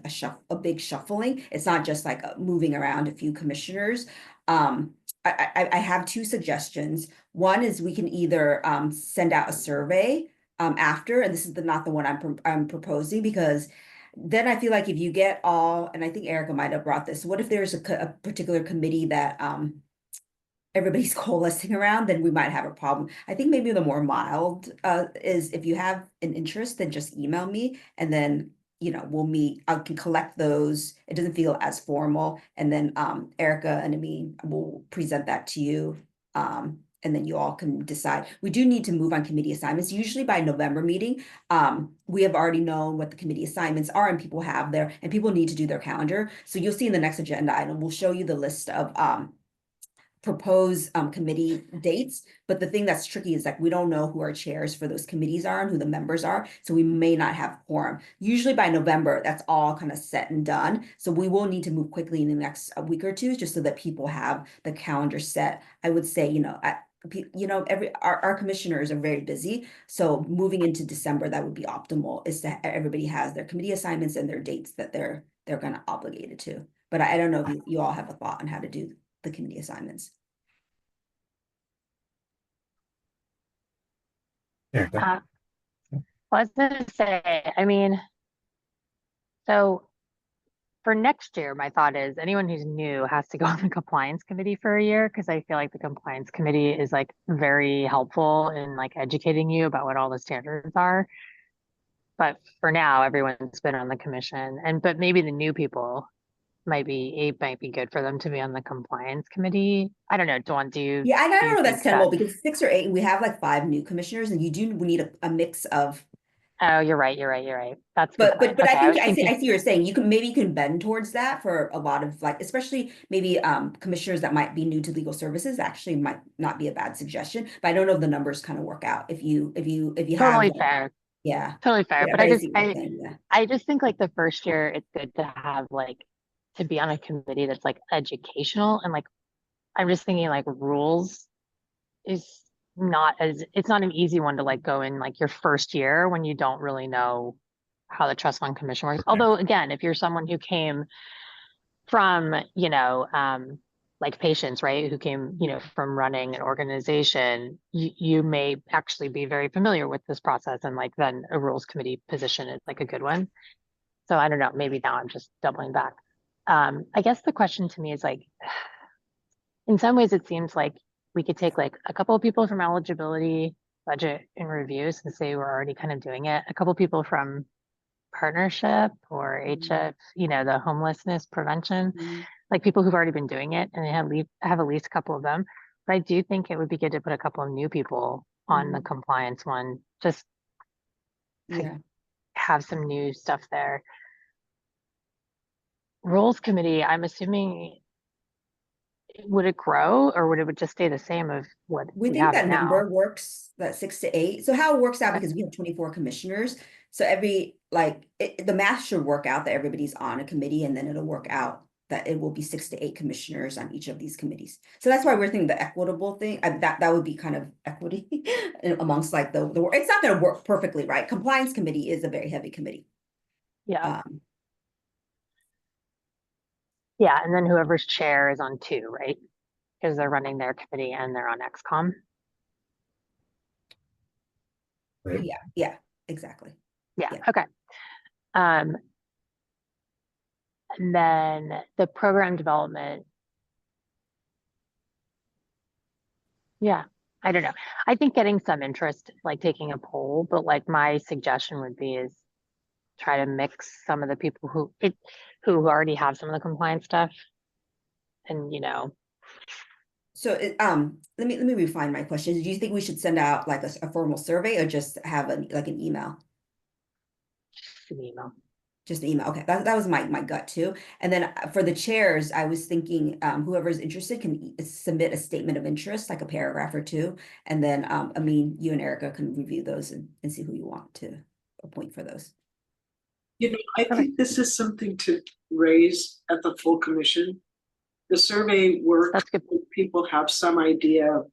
Speaker 3: a big shuffling. It's not just like moving around a few commissioners. I have two suggestions. One is we can either send out a survey after, and this is not the one I'm proposing, because then I feel like if you get all, and I think Erica might have brought this, what if there's a particular committee that everybody's coalescing around, then we might have a problem. I think maybe the more mild is if you have an interest, then just email me, and then, you know, we'll meet. I can collect those. It doesn't feel as formal. And then Erica and Amin will present that to you. And then you all can decide. We do need to move on committee assignments. Usually by November meeting, we have already known what the committee assignments are, and people have and people need to do their calendar. So you'll see in the next agenda item, we'll show you the list of propose committee dates. But the thing that's tricky is like we don't know who our chairs for those committees are and who the members are, so we may not have quorum. Usually by November, that's all kind of set and done, so we will need to move quickly in the next week or two just so that people have the calendar set. I would say, you know, you know, our commissioners are very busy. So moving into December, that would be optimal, is that everybody has their committee assignments and their dates that they're kind of obligated to. But I don't know if you all have a thought on how to do the committee assignments.
Speaker 2: There you go.
Speaker 1: I was gonna say, I mean, so for next year, my thought is anyone who's new has to go on the compliance committee for a year, because I feel like the compliance committee is like very helpful in like educating you about what all the standards are. But for now, everyone's been on the commission, but maybe the new people it might be good for them to be on the compliance committee. I don't know, Dawn, do you?
Speaker 3: Yeah, I
Speaker 1: do
Speaker 3: don't
Speaker 1: you
Speaker 3: know that's
Speaker 1: think
Speaker 3: tenable
Speaker 1: that?
Speaker 3: because 6 or 8, and we have like 5 new commissioners, and we need a mix of.
Speaker 1: Oh, you're right. That's a good point.
Speaker 3: But I
Speaker 1: Okay,
Speaker 3: think
Speaker 1: was
Speaker 3: I see
Speaker 1: thinking,
Speaker 3: what you're saying. You can bend towards that for a lot of like, especially maybe commissioners that might be new to legal services, actually might not be a bad suggestion. But I don't know if the numbers kind of work out if you have
Speaker 1: totally fair.
Speaker 3: yeah.
Speaker 1: Totally fair.
Speaker 3: Yeah,
Speaker 1: But
Speaker 3: but I see what you're saying, yeah.
Speaker 1: I just think like the first year it's good to have like to be on a committee that's like educational, and like I'm just thinking like rules is it's not an easy one to like go in like your first year when you don't really know how the trust fund commission works. Although again, if you're someone who came from, like patients, right, who came, from running an organization, you may actually be very familiar with this process, and like then a rules committee position is like a good one. So I don't know, maybe now I'm just doubling back. I guess the question to me is like, in some ways it seems like we could take like a couple of people from eligibility, budget and review, since they were already kind of doing it, a couple of people from partnership or HF, the homelessness prevention, like people who've already been doing it, and have at least a couple of them. But I do think it would be good to put a couple of new people on the compliance one, just to
Speaker 3: Yeah.
Speaker 1: have some new stuff there. Rules committee, I'm assuming, would it grow, or would it just stay the same of what
Speaker 3: We
Speaker 1: we
Speaker 3: think
Speaker 1: have
Speaker 3: that
Speaker 1: now?
Speaker 3: number works, that 6 to 8. So how it works out,
Speaker 1: Okay.
Speaker 3: because we have 24 commissioners. So the math should work out that everybody's on a committee, and then it'll work out that it will be 6 to 8 commissioners on each of these committees. So that's why we're thinking the equitable thing, that would be kind of equity amongst like the work. It's not going to work perfectly, right? Compliance committee is a very heavy committee.
Speaker 1: Yeah. Yeah, and then whoever's chair is on 2, right? Because they're running their committee and they're on XCOM.
Speaker 2: Right.
Speaker 3: Yeah, exactly.
Speaker 1: Yeah,
Speaker 3: Yeah.
Speaker 1: okay. And then the program development. Yeah, I don't know. I think getting some interest, like taking a poll, but like my suggestion would be is try to mix some of the people who already have some of the compliance stuff, and
Speaker 3: So let me refine my question. Do you think we should send out like a formal survey, or just have like an email?
Speaker 1: just an email.
Speaker 3: Just an email. Okay, that was my gut too. And then for the chairs, I was thinking whoever's interested can submit a statement of interest, like a paragraph or 2, and then you and Erica can review those and see who you want to appoint for those.
Speaker 9: I think this is something to raise at the full commission. The survey work,
Speaker 1: That's good.
Speaker 9: People have some idea of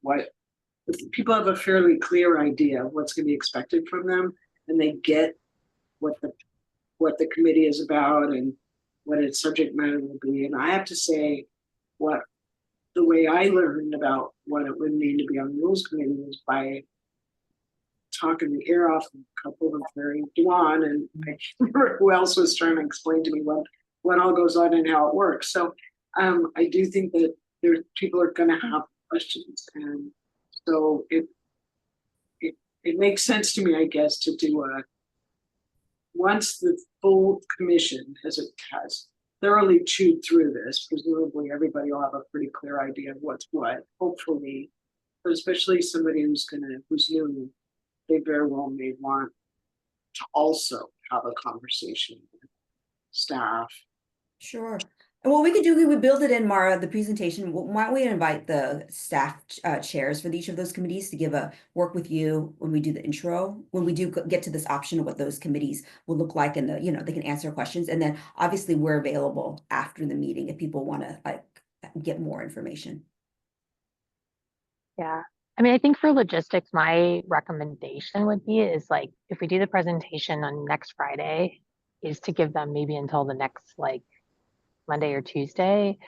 Speaker 9: people have a fairly clear idea of what's going to be expected from them, and they get what the committee is about and what its subject matter will be. And I have to say, the way I learned about what it would mean to be on the rules committee was by talking the ear off of a couple of very Duan, and I can't remember who else was trying to explain to me what all goes on and how it works. So I do think that people are going to have questions, and so it makes sense to me, I guess, to do once the full commission has thoroughly chewed through this. Presumably, everybody will have a pretty clear idea of what's what. Hopefully, but especially somebody who's new, they very well may want to also have a conversation with staff.
Speaker 3: Sure. And what we could do, we would build it in, Mara, the presentation. Why don't we invite the staff chairs for each of those committees to work with you when we do the intro, when we do get to this option of what those committees will look like, and they can answer questions. And then obviously we're available after the meeting if people want to like get more information.
Speaker 1: Yeah. I mean, I think for logistics, my recommendation would be is like, if we do the presentation on next Friday, is to give them maybe until the next like Monday or Tuesday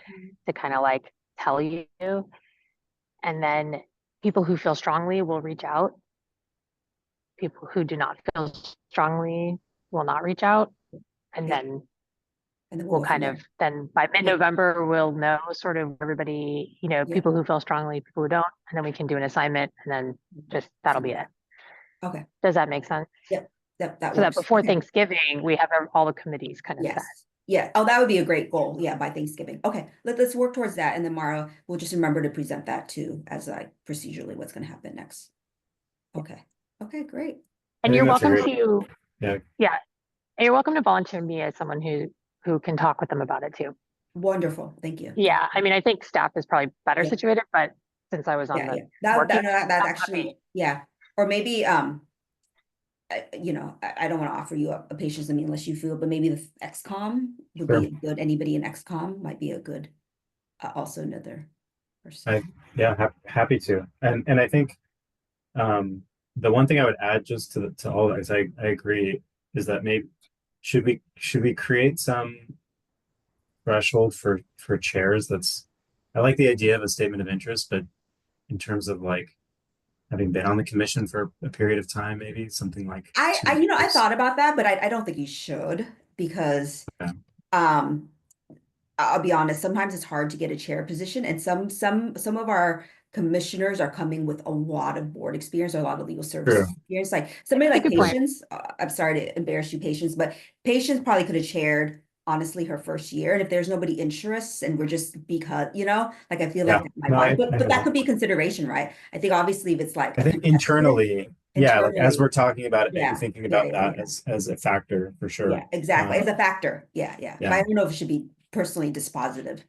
Speaker 1: to kind of like tell you. And then people who feel strongly will reach out. People who do not feel strongly will not reach out. And
Speaker 3: Yeah.
Speaker 1: then
Speaker 3: And then
Speaker 1: we'll
Speaker 3: go from
Speaker 1: kind of,
Speaker 3: there.
Speaker 1: then by mid-November, we'll know sort of everybody, you know,
Speaker 3: Yeah.
Speaker 1: people who feel strongly, people who don't, and then we can do an assignment and then just, that'll be it.
Speaker 3: Okay,
Speaker 1: Does that make sense?
Speaker 3: that
Speaker 1: So that
Speaker 3: works.
Speaker 1: before
Speaker 3: Okay.
Speaker 1: Thanksgiving, we have all the committees kind of set.
Speaker 3: Yes. Yeah. Oh, that would be a great goal. Yeah, by Thanksgiving. Okay, let's work towards that, and then Mara, we'll just remember to present that too as like procedurally what's going to happen next. Okay. Okay, great.
Speaker 1: And
Speaker 2: I
Speaker 1: you're
Speaker 2: think that's a
Speaker 1: welcome
Speaker 2: great-
Speaker 1: to,
Speaker 2: Yeah.
Speaker 1: yeah, and you're welcome to volunteer me as someone who can talk with them about it too.
Speaker 3: Wonderful. Thank you.
Speaker 1: Yeah, I mean, I think staff is probably better
Speaker 3: Yeah.
Speaker 1: situated, but since I was on
Speaker 3: Yeah,
Speaker 1: the
Speaker 3: yeah. That
Speaker 1: working,
Speaker 3: that's
Speaker 1: I'm
Speaker 3: actually,
Speaker 1: happy.
Speaker 3: yeah. Or maybe you know, I don't want to offer you a patience of me unless you feel, but maybe the XCOM would
Speaker 2: Sure.
Speaker 3: be good. Anybody in XCOM might be a good, also another person.
Speaker 2: Yeah, happy to. And I think the one thing I would add just to all of this, I agree, is that maybe should we create some threshold for chairs that's, I like the idea of a statement of interest, but in terms of like having been on the commission for a period of time, maybe something like
Speaker 3: I
Speaker 2: 2
Speaker 3: you know, I
Speaker 2: years.
Speaker 3: thought about that, but I don't think you should because
Speaker 2: Okay.
Speaker 3: I'll be honest, sometimes it's hard to get a chair position, and some of our commissioners are coming with a lot of board experience or a lot of legal services
Speaker 2: True.
Speaker 3: experience. Like somebody
Speaker 1: That's a
Speaker 3: like
Speaker 1: good point.
Speaker 3: Patience, I'm sorry to embarrass you, Patience, but Patience probably could have chaired honestly her first year. And if there's nobody interests and we're just because, you know, like I feel
Speaker 2: Yeah.
Speaker 3: like that might
Speaker 2: No,
Speaker 3: bother,
Speaker 2: I
Speaker 3: but
Speaker 2: know
Speaker 3: that could be a consideration, right? I think obviously if it's like
Speaker 2: I
Speaker 3: a
Speaker 2: think
Speaker 3: contested,
Speaker 2: yeah, like as
Speaker 3: internally,
Speaker 2: we're talking about it, maybe
Speaker 3: yeah,
Speaker 2: thinking
Speaker 3: yeah,
Speaker 2: about
Speaker 3: yeah,
Speaker 2: that
Speaker 3: yeah.
Speaker 2: as a factor for sure.
Speaker 3: Yeah, exactly. As a factor. Yeah, yeah. But
Speaker 2: Yeah.
Speaker 3: I don't know if it should be personally dispositive.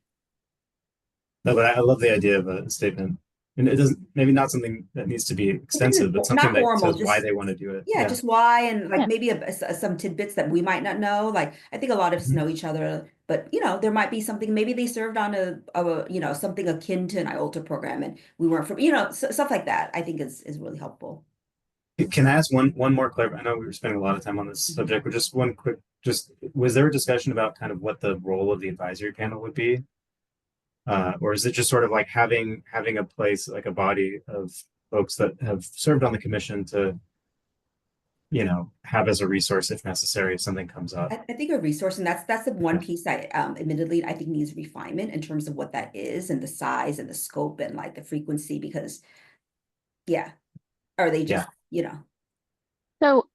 Speaker 2: No, but I love the idea of a statement. And it doesn't, maybe not something that needs to be extensive, but something
Speaker 3: Not
Speaker 2: that
Speaker 3: formal,
Speaker 2: says why
Speaker 3: just
Speaker 2: they want to do it.
Speaker 3: yeah,
Speaker 2: Yeah.
Speaker 3: just why and like
Speaker 1: Yeah.
Speaker 3: maybe some tidbits that we might not know. Like I think a lot of us
Speaker 2: Mhm.
Speaker 3: know each other, but you know, there might be something maybe they served on a you know, something akin to an IOLTA program and we weren't from, you know, stuff like that I think is really helpful.
Speaker 2: Can I ask one more clear? I know we were spending a lot of time on this subject, but just one quick, was there a discussion about kind of what the role of the advisory panel would be? Or is it just sort of like having a place, like a body of folks that have served on the commission to, you know, have as a resource if necessary, if something comes up?
Speaker 3: I think a resource, and that's the one
Speaker 2: Yeah.
Speaker 3: piece that admittedly I think needs refinement in terms of what that is and the size and the scope and like the frequency because yeah, are they just, you know.
Speaker 1: So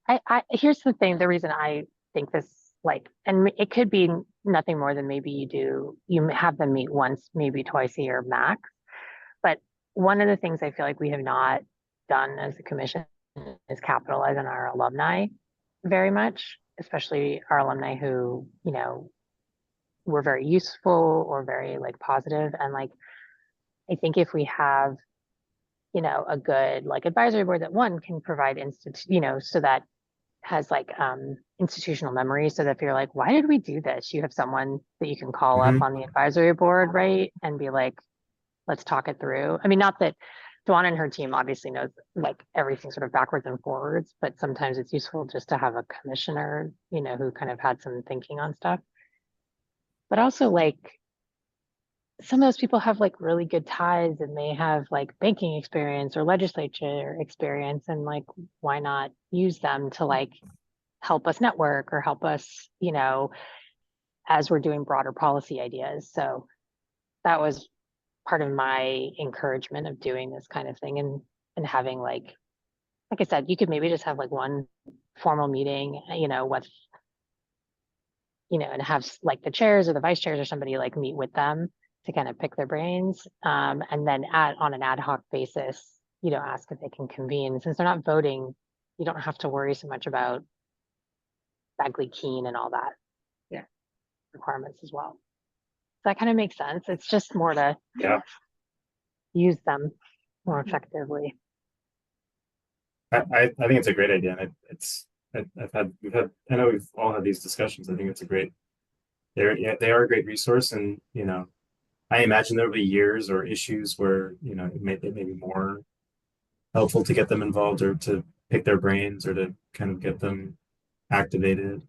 Speaker 1: here's the thing, the reason I think this like, and it could be nothing more than maybe you have them meet once, maybe twice a year max. But one of the things I feel like we have not done as a commission is capitalize on our alumni very much, especially our alumni who, you know, were very useful or very like positive. And like, I think if we have, you know, a good like advisory board that one can provide you know, so that has like institutional memory so that if you're like, why did we do this? You have someone that you can call up
Speaker 2: Mhm.
Speaker 1: on the advisory board, right? And be like, let's talk it through. I mean, not that Dawn and her team obviously knows like everything sort of backwards and forwards, but sometimes it's useful just to have a commissioner, you know, who kind of had some thinking on stuff. But also like some of those people have like really good ties and they have like banking experience or legislature experience and like why not use them to like help us network or help us, you know, as we're doing broader policy ideas. So that was part of my encouragement of doing this kind of thing and having like I said, you could maybe just have like one formal meeting, you know, with, you know, and have like the chairs or the vice chairs or somebody like meet with them to kind of pick their brains. And then on an ad hoc basis, you know, ask if they can convene. Since they're not voting, you don't have to worry so much about Bagley Keene and all that.
Speaker 3: Yeah.
Speaker 1: Requirements as well. That kind of makes sense. It's just more to use them more effectively.
Speaker 2: I think it's a great idea. And I know we've all had these discussions. I think it's a great, they are a great resource. And, you know, I imagine there'll be years or issues where, you know, it may be more helpful to get them involved or to pick their brains or to kind of get them activated.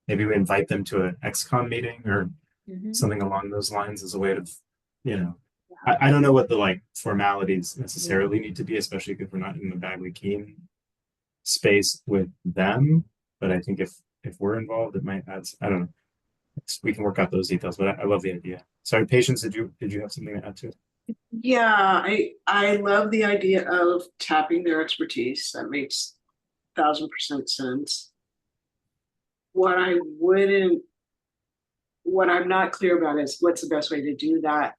Speaker 2: Maybe we invite them to an XCOM meeting or something along those lines as a way of, you know, I don't know what the like formalities necessarily need to be, especially if we're not in the Bagley Keene space with them. But I think if we're involved, it might add. I don't know. We can work out those details. But I love the idea. Sorry, Patience, did you have something to add to it?
Speaker 9: Yeah, I love the idea of tapping their expertise. That makes 1000% sense. What I'm not clear about is what's the best way to do that.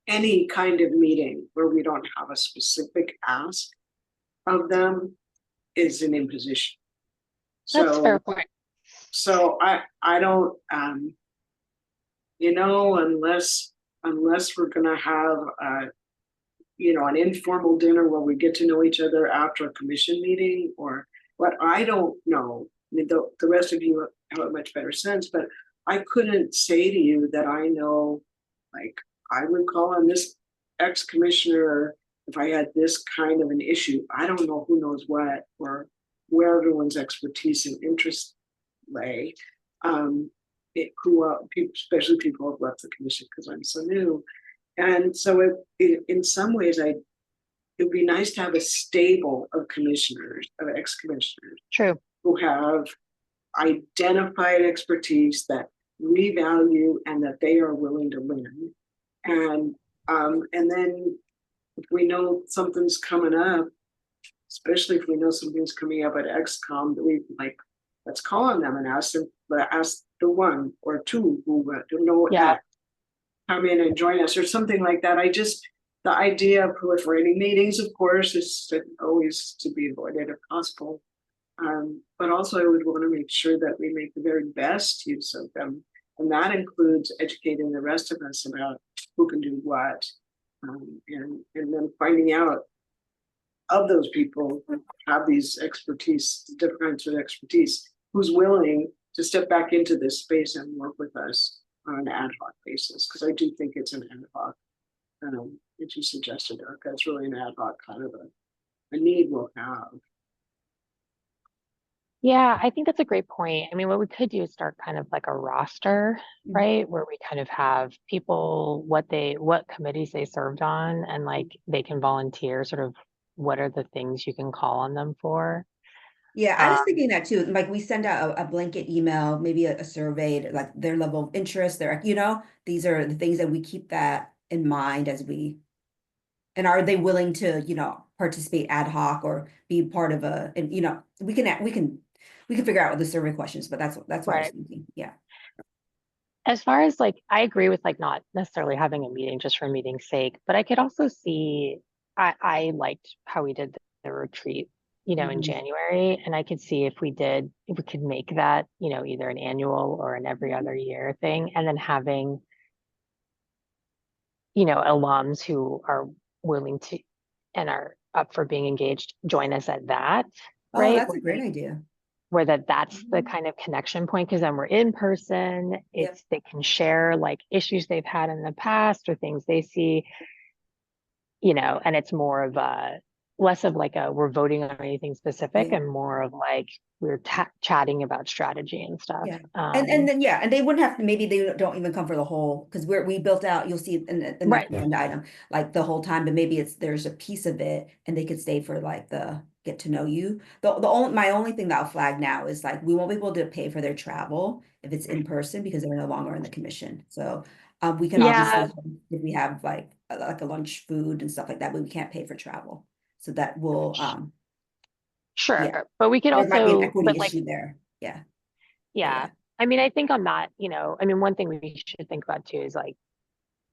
Speaker 9: Any kind of meeting where we don't have a specific ask of them is an imposition.
Speaker 1: That's a fair point.
Speaker 9: So I don't, you know, unless we're gonna have you know, an informal dinner where we get to know each other after a commission meeting or what, I don't know. I mean, the rest of you have a much better sense, but I couldn't say to you that I know, like, I would call on this ex-commissioner if I had this kind of an issue. I don't know who knows what or where everyone's expertise and interest lay. People, especially people who have left the commission because I'm so new. And so in some ways, it'd be nice to have a stable of commissioners, of ex-commissioners.
Speaker 1: True.
Speaker 9: Who have identified expertise that we value and that they are willing to learn. And then if we know something's coming up, especially if we know something's coming up at XCOM, that we like, let's call on them and ask the one or two who don't know what that, come in and join us or something like that. The idea of proliferating meetings, of course, is always to be avoided if possible. But also I would want to make sure that we make the very best use of them. And that includes educating the rest of us about who can do what. And then finding out of those people who have these expertise, different kinds of expertise, who's willing to step back into this space and work with us on an ad hoc basis. Because I do think it's an ad hoc, as you suggested, Erica, it's really an ad hoc kind of a need we'll have.
Speaker 1: Yeah, I think that's a great point. I mean, what we could do is start kind of like a roster, right? Where we kind of have people, what committees they served on, and like they can volunteer sort of what are the things you can call on them for.
Speaker 3: Yeah, I was thinking that too. Like we send out a blanket email, maybe a survey, like their level of interest, their, you know, these are the things that we keep that in mind as we, and are they willing to, you know, participate ad hoc or be part of and you know, we can figure out the survey questions, but that's what I was thinking. Yeah.
Speaker 1: As far as like, I agree with like not necessarily having a meeting just for meeting's sake, but I could also see, I liked how we did the retreat, you know, in January, and I could see if we could make that, you know, either an annual or an every other year thing, and then having, you know, alums who are willing to and are up for being engaged join us at that, right?
Speaker 3: Oh, that's a great idea.
Speaker 1: Where that's the kind of connection point, because then we're in person, they can share like issues they've had in the past or things they see, you know, and it's more of a less of like we're voting on anything specific and more of like we're chatting about strategy and stuff.
Speaker 3: Yeah. And then and they wouldn't have to, maybe they don't even come for the whole, because we built out, you'll see in the next agenda item, like the whole time, but maybe there's a piece of it and they could stay for like the get to know you. My only thing that I'll flag now is like we won't be able to pay for their travel if it's in person because they're no longer in the commission. So we can obviously, if we have like a lunch food and stuff like that, but we can't pay for travel. So that will
Speaker 1: but we could also
Speaker 3: might be an equity issue there.
Speaker 1: Yeah. I mean, I think on that, you know, I mean, one thing we should think about too is like,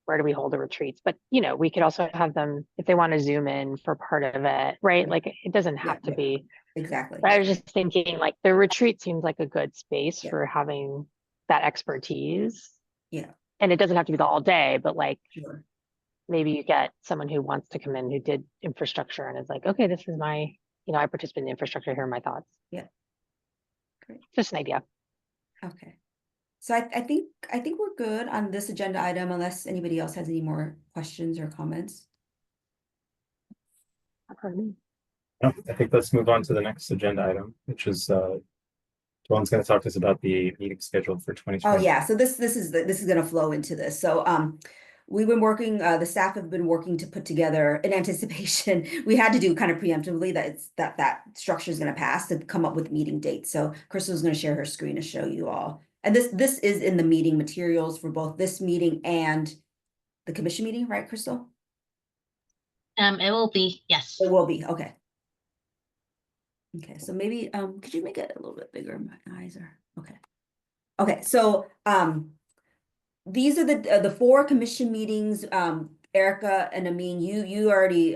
Speaker 1: where do we hold the retreats? But, you know, we could also have them, if they want to zoom in for part of it, right? Like it doesn't have to be.
Speaker 3: Exactly.
Speaker 1: But I was just thinking like the retreat seems like a good space for having that expertise.
Speaker 3: Yeah.
Speaker 1: And it doesn't have to be the all day, but like maybe you get someone who wants to come in who did infrastructure and is like, okay, this is my, you know, I participate in infrastructure, here are my thoughts.
Speaker 3: Yeah. Great.
Speaker 1: Just an idea.
Speaker 3: Okay. So I think we're good on this agenda item unless anybody else has any more questions or comments.
Speaker 1: For me.
Speaker 2: No, I think let's move on to the next agenda item, which is Dawn's going to talk to us about the meeting scheduled for 2020.
Speaker 3: Oh yeah, so this is going to flow into this. So we've been working, the staff have been working to put together in anticipation. We had to do kind of preemptively that it's that structure is going to pass to come up with meeting dates. So Crystal's going to share her screen to show you all. And this is in the meeting materials for both this meeting and the commission meeting, right, Crystal?
Speaker 5: It will be, yes.
Speaker 3: It will be, okay. Okay, so maybe could you make it a little bit bigger? My eyes are okay. Okay, so these are the 4 commission meetings. Erica and Amin, you already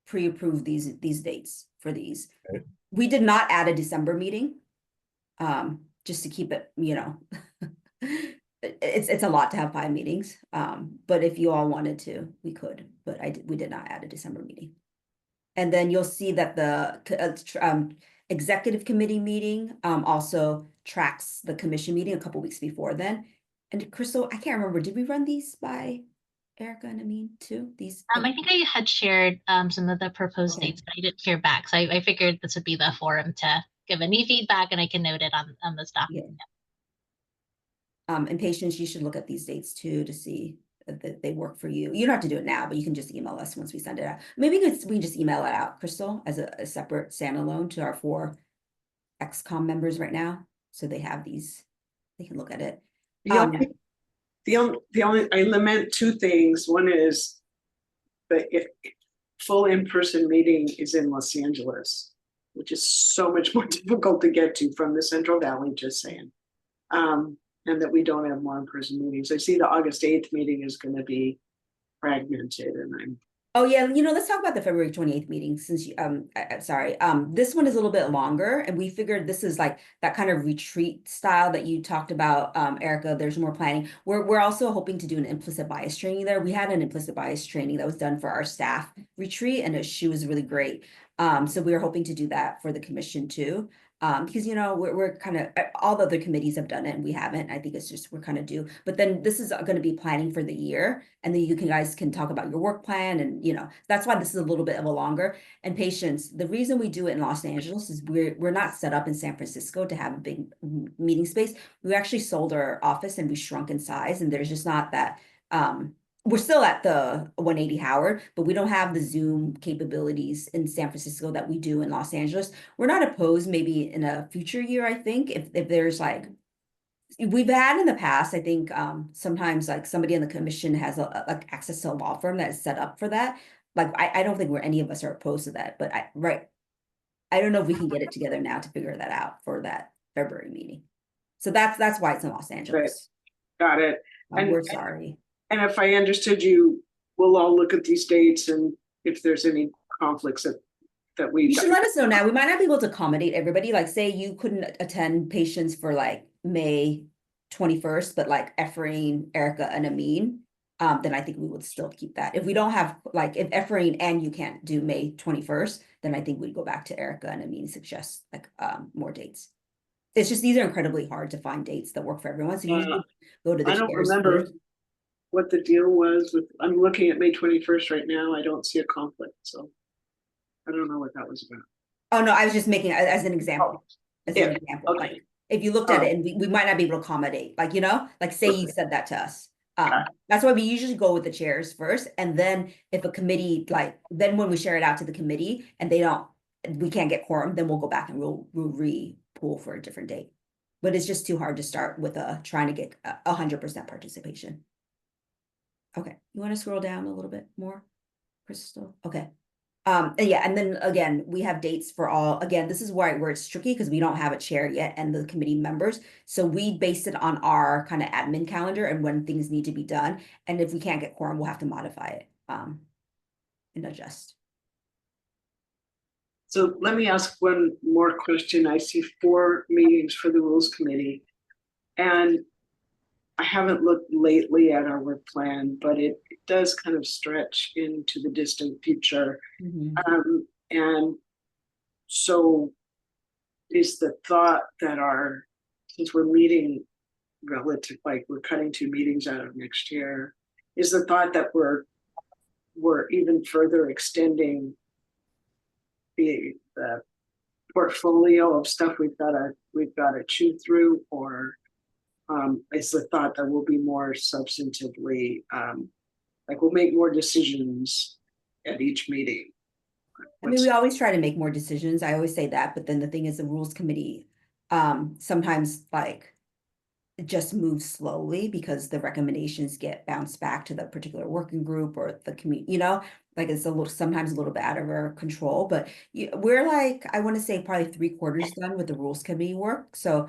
Speaker 3: pre-approved these dates for these.
Speaker 2: Okay.
Speaker 3: We did not add a December meeting, just to keep it, you know, it's a lot to have 5 meetings. But if you all wanted to, we could, but we did not add a December meeting. And then you'll see that the executive committee meeting also tracks the commission meeting a couple weeks before then. And Crystal, I can't remember, did we run these by Erica and Amin too? These
Speaker 5: I think I had shared some of the proposed
Speaker 3: Okay.
Speaker 5: dates, but I didn't hear back. So I figured this would be the forum to give any feedback, and I can note it on this document.
Speaker 3: Yeah. And Patience, you should look at these dates too to see that they work for you. You don't have to do it now, but you can just email us once we send it out. Maybe we just email it out, Crystal, as a separate standalone to our 4 XCOM members right now. So they have these, they can look at it.
Speaker 9: The only I lament 2 things. One is the full in-person meeting is in Los Angeles, which is so much more difficult to get to from the Central Valley, just saying. And that we don't have more in-person meetings. I see the August 8th meeting is going to be fragmented, and I'm.
Speaker 3: Oh yeah, you know, let's talk about the February 28th meeting since you, sorry, this one is a little bit longer, and we figured this is like that kind of retreat style that you talked about, Erica. There's more planning. We're also hoping to do an implicit bias training there. We had an implicit bias training that was done for our staff retreat, and she was really great. So we are hoping to do that for the commission too. Because, you know, we're kind of, all the other committees have done it and we haven't. I think it's just, we're kind of due. But then this is going to be planning for the year. And then you guys can talk about your work plan. And, you know, that's why this is a little bit of a longer. And Patience, the reason we do it in Los Angeles is we're not set up in San Francisco to have a big meeting space. We actually sold our office and we shrunk in size. And there's just not that, we're still at the 180 Howard, but we don't have the Zoom capabilities in San Francisco that we do in Los Angeles. We're not opposed maybe in a future year, I think, if there's like, we've had in the past, I think sometimes like somebody in the commission has like access to a law firm that is set up for that. Like, I don't think any of us are opposed to that, but I don't know if we can get it together now to figure that out for that February meeting. So that's why it's in Los Angeles.
Speaker 9: Got it. And
Speaker 3: we're sorry.
Speaker 9: And if I understood you, we'll all look at these dates, and if there's any conflicts that we.
Speaker 3: You should let us know now. We might not be able to accommodate everybody. Like, say you couldn't attend Patience for like May 21st, but like Ephraim, Erica, and Amin, then I think we would still keep that. If we don't have, like, if Ephraim and you can't do May 21st, then I think we'd go back to Erica and Amin, suggest like more dates. It's just, these are incredibly hard to find dates that work for everyone. So you usually go to the
Speaker 9: I don't
Speaker 3: chairs
Speaker 9: remember
Speaker 3: first.
Speaker 9: What the deal was with, I'm looking at May 21st right now. I don't see a conflict, so I don't know what that was about.
Speaker 3: Oh no, I was just making as an example. As an example,
Speaker 9: okay.
Speaker 3: like if you looked at it and we might not be able to accommodate, like, you know, like say you said that to us. That's why we usually go with the chairs first, and then if a committee, like, then when we share it out to the committee and we can't get quorum, then we'll go back and we'll re-pool for a different date. But it's just too hard to start with trying to get 100% participation. Okay, you want to scroll down a little bit more, Crystal? Okay. Yeah, and then again, we have dates for all. Again, this is where it's tricky because we don't have a chair yet and the committee members. So we base it on our kind of admin calendar and when things need to be done. And if we can't get quorum, we'll have to modify it and adjust.
Speaker 9: So let me ask one more question. I see 4 meetings for the Rules Committee, and I haven't looked lately at our work plan, but it does kind of stretch into the distant future.
Speaker 3: Mm-hmm.
Speaker 9: And so is the thought that since we're meeting relative, like we're cutting 2 meetings out of next year, is the thought that we're we're even further extending the portfolio of stuff we've got to chew through, or it's the thought that we'll be more substantively like we'll make more decisions at each meeting.
Speaker 3: I mean, we always try to make more decisions. I always say that, but then the thing is, the rules committee sometimes like it just moves slowly because the recommendations get bounced back to the particular working group or the community, you know, like it's sometimes a little bit out of our control, but we're like, I want to say probably 3/4 done with the rules committee work. So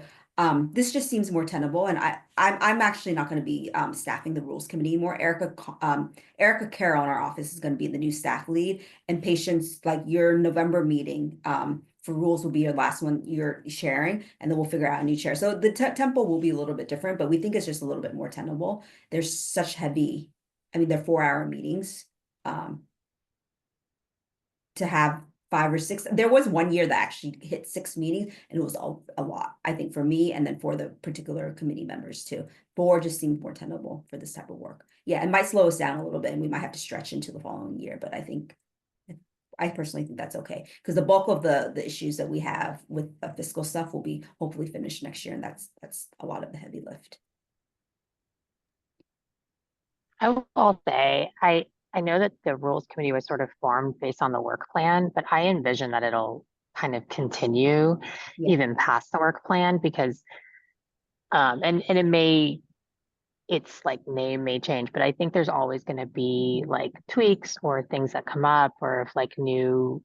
Speaker 3: this just seems more tenable, and I'm actually not going to be staffing the rules committee anymore. Erica Carroll in our office is going to be the new staff lead, and Patience, like your November meeting for rules will be your last one you're sharing, and then we'll figure out a new chair. So the tempo will be a little bit different, but we think it's just a little bit more tenable. There's such heavy, I mean, they're 4-hour meetings. To have 5 or 6, there was one year that actually hit 6 meetings, and it was a lot, I think, for me, and then for the particular committee members too. 4 just seemed more tenable for this type of work. Yeah, it might slow us down a little bit, and we might have to stretch into the following year, but I personally think that's okay, because the bulk of the issues that we have with the fiscal stuff will be hopefully finished next year, and that's a lot of the heavy lift.
Speaker 1: I will say, I know that the rules committee was sort of formed based on the work plan, but I envision that it'll kind of continue even past the work plan, because and its like name may change, but I think there's always going to be like tweaks or things that come up, or if like new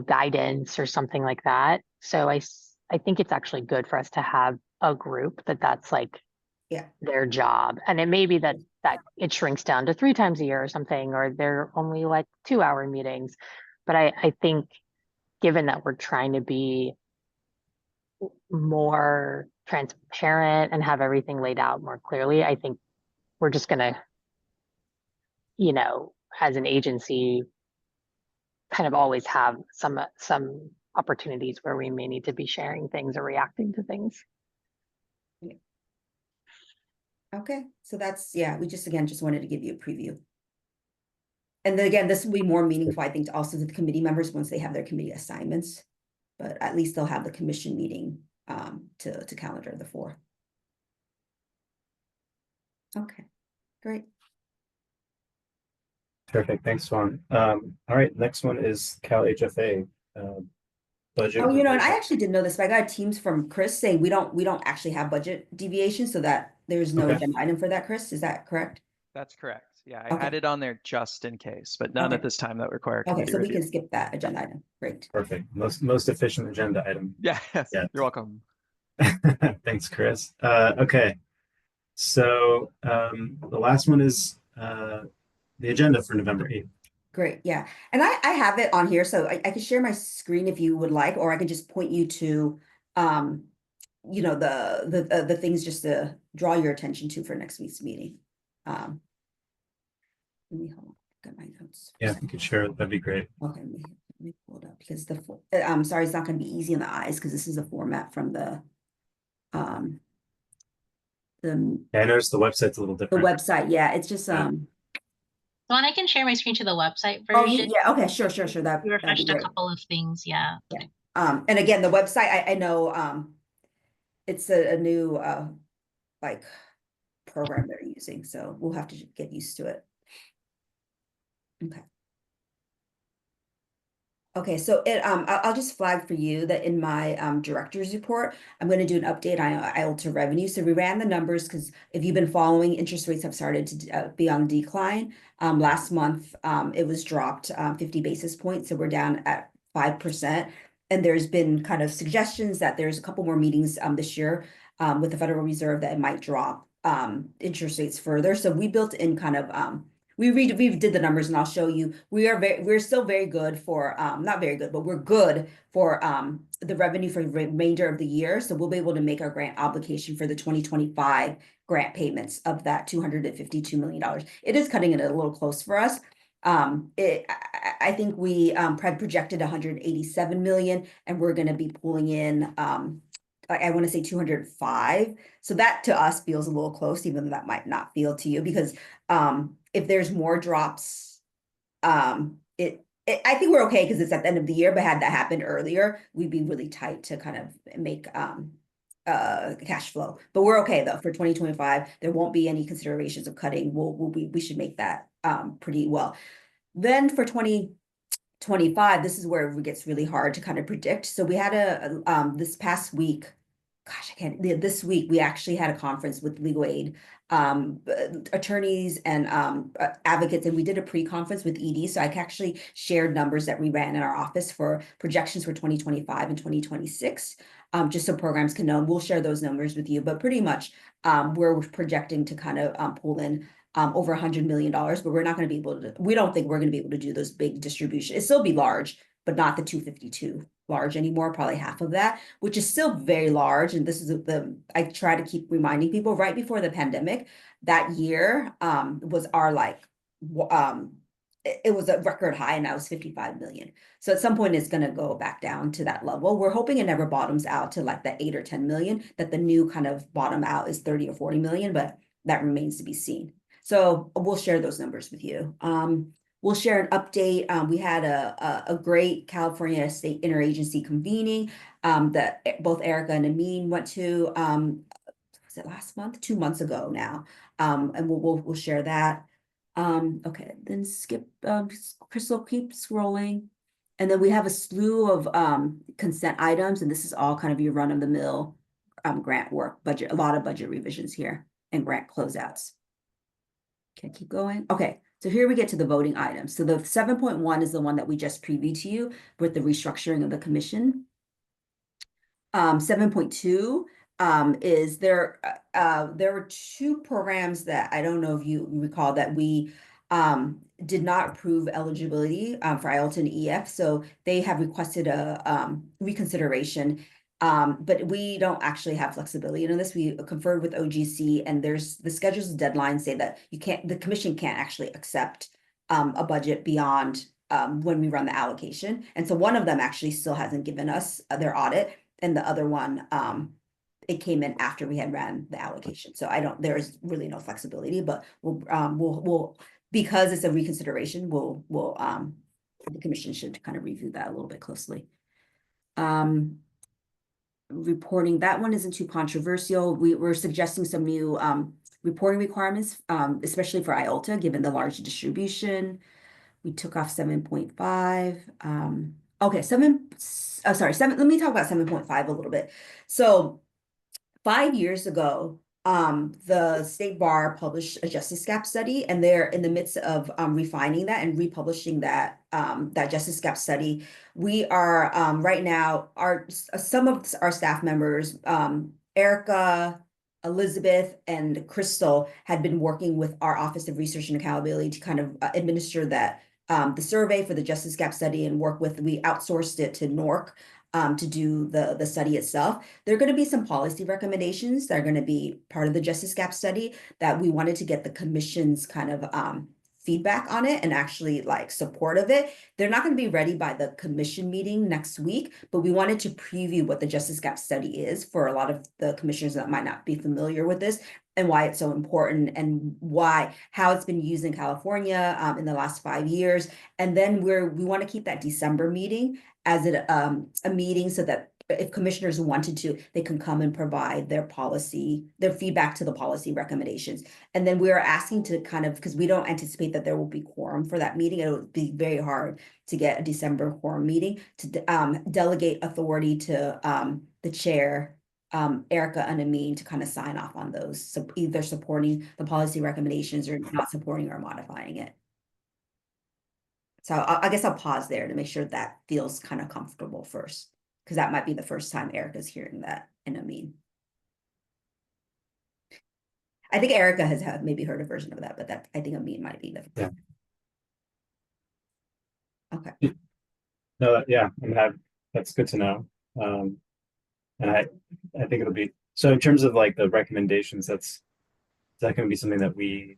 Speaker 1: guidance or something like that. So I think it's actually good for us to have a group that's like their job, and it may be that it shrinks down to 3 times a year or something, or they're only like 2-hour meetings. But I think, given that we're trying to be more transparent and have everything laid out more clearly, I think we're just gonna, as an agency, kind of always have some opportunities where we may need to be sharing things or reacting to things.
Speaker 3: Okay, so that's, we just wanted to give you a preview. And then again, this will be more meaningful, I think, also to the committee members once they have their committee assignments, but at least they'll have the commission meeting to calendar the 4th. Okay, great.
Speaker 2: Perfect. Thanks, Swan. All right, next one is CalHFA. Budget.
Speaker 3: Oh, and I actually didn't know this, but I got Teams from Chris saying we don't actually have budget deviation, so that there's no agenda item for that, Chris. Is that correct?
Speaker 10: That's correct. Yeah, I added on there just in case, but none at this time that require
Speaker 3: committee review. We can
Speaker 10: review.
Speaker 3: skip that agenda item. Great.
Speaker 2: Perfect. Most efficient agenda item.
Speaker 10: Yeah, you're welcome.
Speaker 2: Thanks, Chris. Okay, so the last one is the agenda for November 8th.
Speaker 3: Great, yeah. And I have it on here, so I can share my screen if you would like, or I can just point you to the things just to draw your attention to for next week's meeting. Let me hold on, get my notes.
Speaker 2: Yeah, if you could share it, that'd be great.
Speaker 3: Okay, let me pull it up, because I'm sorry, it's not going to be easy on the eyes, because this is a format from the
Speaker 2: I noticed the website's a little different.
Speaker 3: The website, it's just
Speaker 5: Dawn, I can share my screen to the website version.
Speaker 3: Oh, yeah, okay, sure. That
Speaker 5: we refreshed a couple of things,
Speaker 3: And again, the website, I know it's a new like program they're using, so we'll have to get used to it. Okay, so I'll just flag for you that in my director's report, I'm going to do an update on IELTS revenue. So we ran the numbers because if you've been following, interest rates have started to be on decline. Last month, it was dropped 50 basis points, so we're down at 5%. And there's been kind of suggestions that there's a couple more meetings this year with the Federal Reserve that it might drop interest rates further. So we built in kind of we did the numbers, and I'll show you. We're still very good for not very good, but we're good for the revenue for the remainder of the year. So we'll be able to make our grant obligation for the 2025 grant payments of that $252 million. It is cutting it a little close for us. I think we had projected 187 million, and we're going to be pulling in I want to say 205. So that to us feels a little close, even though that might not feel to you, because if there's more drops I think we're okay because it's at the end of the year, but had that happened earlier, we'd be really tight to kind of make cash flow. But we're okay though for 2025. There won't be any considerations of cutting. We should make that pretty well. Then for 2025, this is where it gets really hard to kind of predict. So we had this past week, gosh, this week we actually had a conference with legal aid attorneys and advocates, and we did a pre-conference with ED. So I actually shared numbers that we ran in our office for projections for 2025 and 2026, just so programs can know. We'll share those numbers with you, but pretty much we're projecting to kind of pull in over $100 million, but we're not going to be able to, we don't think we're going to be able to do those big distributions. It still be large, but not the 252 large anymore, probably half of that, which is still very large. And this is I try to keep reminding people right before the pandemic, that year was our it was a record high, and that was 55 million. So at some point it's going to go back down to that level. We're hoping it never bottoms out to like that 8 or 10 million, that the new kind of bottom out is 30 or 40 million, but that remains to be seen. So we'll share those numbers with you. We'll share an update. We had a great California State Interagency convening that both Erica and Amin went to. Was it last month? 2 months ago now. And we'll share that. Okay, then skip. Crystal, keep scrolling. And then we have a slew of consent items, and this is all kind of your run-of-the-mill grant work, budget, a lot of budget revisions here, and grant closeouts. Okay, keep going. Okay, so here we get to the voting items. So the 7.1 is the one that we just previewed to you with the restructuring of the commission. 7.2 is there were 2 programs that I don't know if you recall that we did not approve eligibility for IELTS and EF. So they have requested a reconsideration. But we don't actually have flexibility in this. We conferred with OGC, and there's the schedule's deadlines say that the commission can't actually accept a budget beyond when we run the allocation. And so one of them actually still hasn't given us their audit, and the other one it came in after we had ran the allocation. So there's really no flexibility, but we'll because it's a reconsideration, the commission should kind of review that a little bit closely. Reporting, that one isn't too controversial. We're suggesting some new reporting requirements, especially for IOLTA, given the large distribution. We took off 7.5. Okay, 7. Let me talk about 7.5 a little bit. So 5 years ago, the State Bar published a justice gap study, and they're in the midst of refining that and republishing that justice gap study. We are right now, some of our staff members, Erica, Elizabeth, and Crystal, had been working with our Office of Research and Accountability to kind of administer that the survey for the justice gap study, and we outsourced it to NORC. To do the study itself. There are going to be some policy recommendations that are going to be part of the justice gap study that we wanted to get the commission's kind of feedback on it and actually like support of it. They're not going to be ready by the commission meeting next week, but we wanted to preview what the justice gap study is for a lot of the commissioners that might not be familiar with this, and why it's so important, and how it's been used in California in the last 5 years. And then we want to keep that December meeting as a meeting so that if commissioners wanted to, they can come and provide their feedback to the policy recommendations. And then we're asking to kind of, because we don't anticipate that there will be quorum for that meeting. It would be very hard to get a December quorum meeting, to delegate authority to the chair, Erica and Amin, to kind of sign off on those. So either supporting the policy recommendations or not supporting or modifying it. So I guess I'll pause there to make sure that feels kind of comfortable first, because that might be the first time Erica's hearing that, and Amin. I think Erica has maybe heard a version of that, but I think Amin might be the first.
Speaker 2: Yeah.
Speaker 3: Okay.
Speaker 2: No, yeah, I mean, that's good to know. And I think it'll be, so in terms of like the recommendations, is that going to be something that we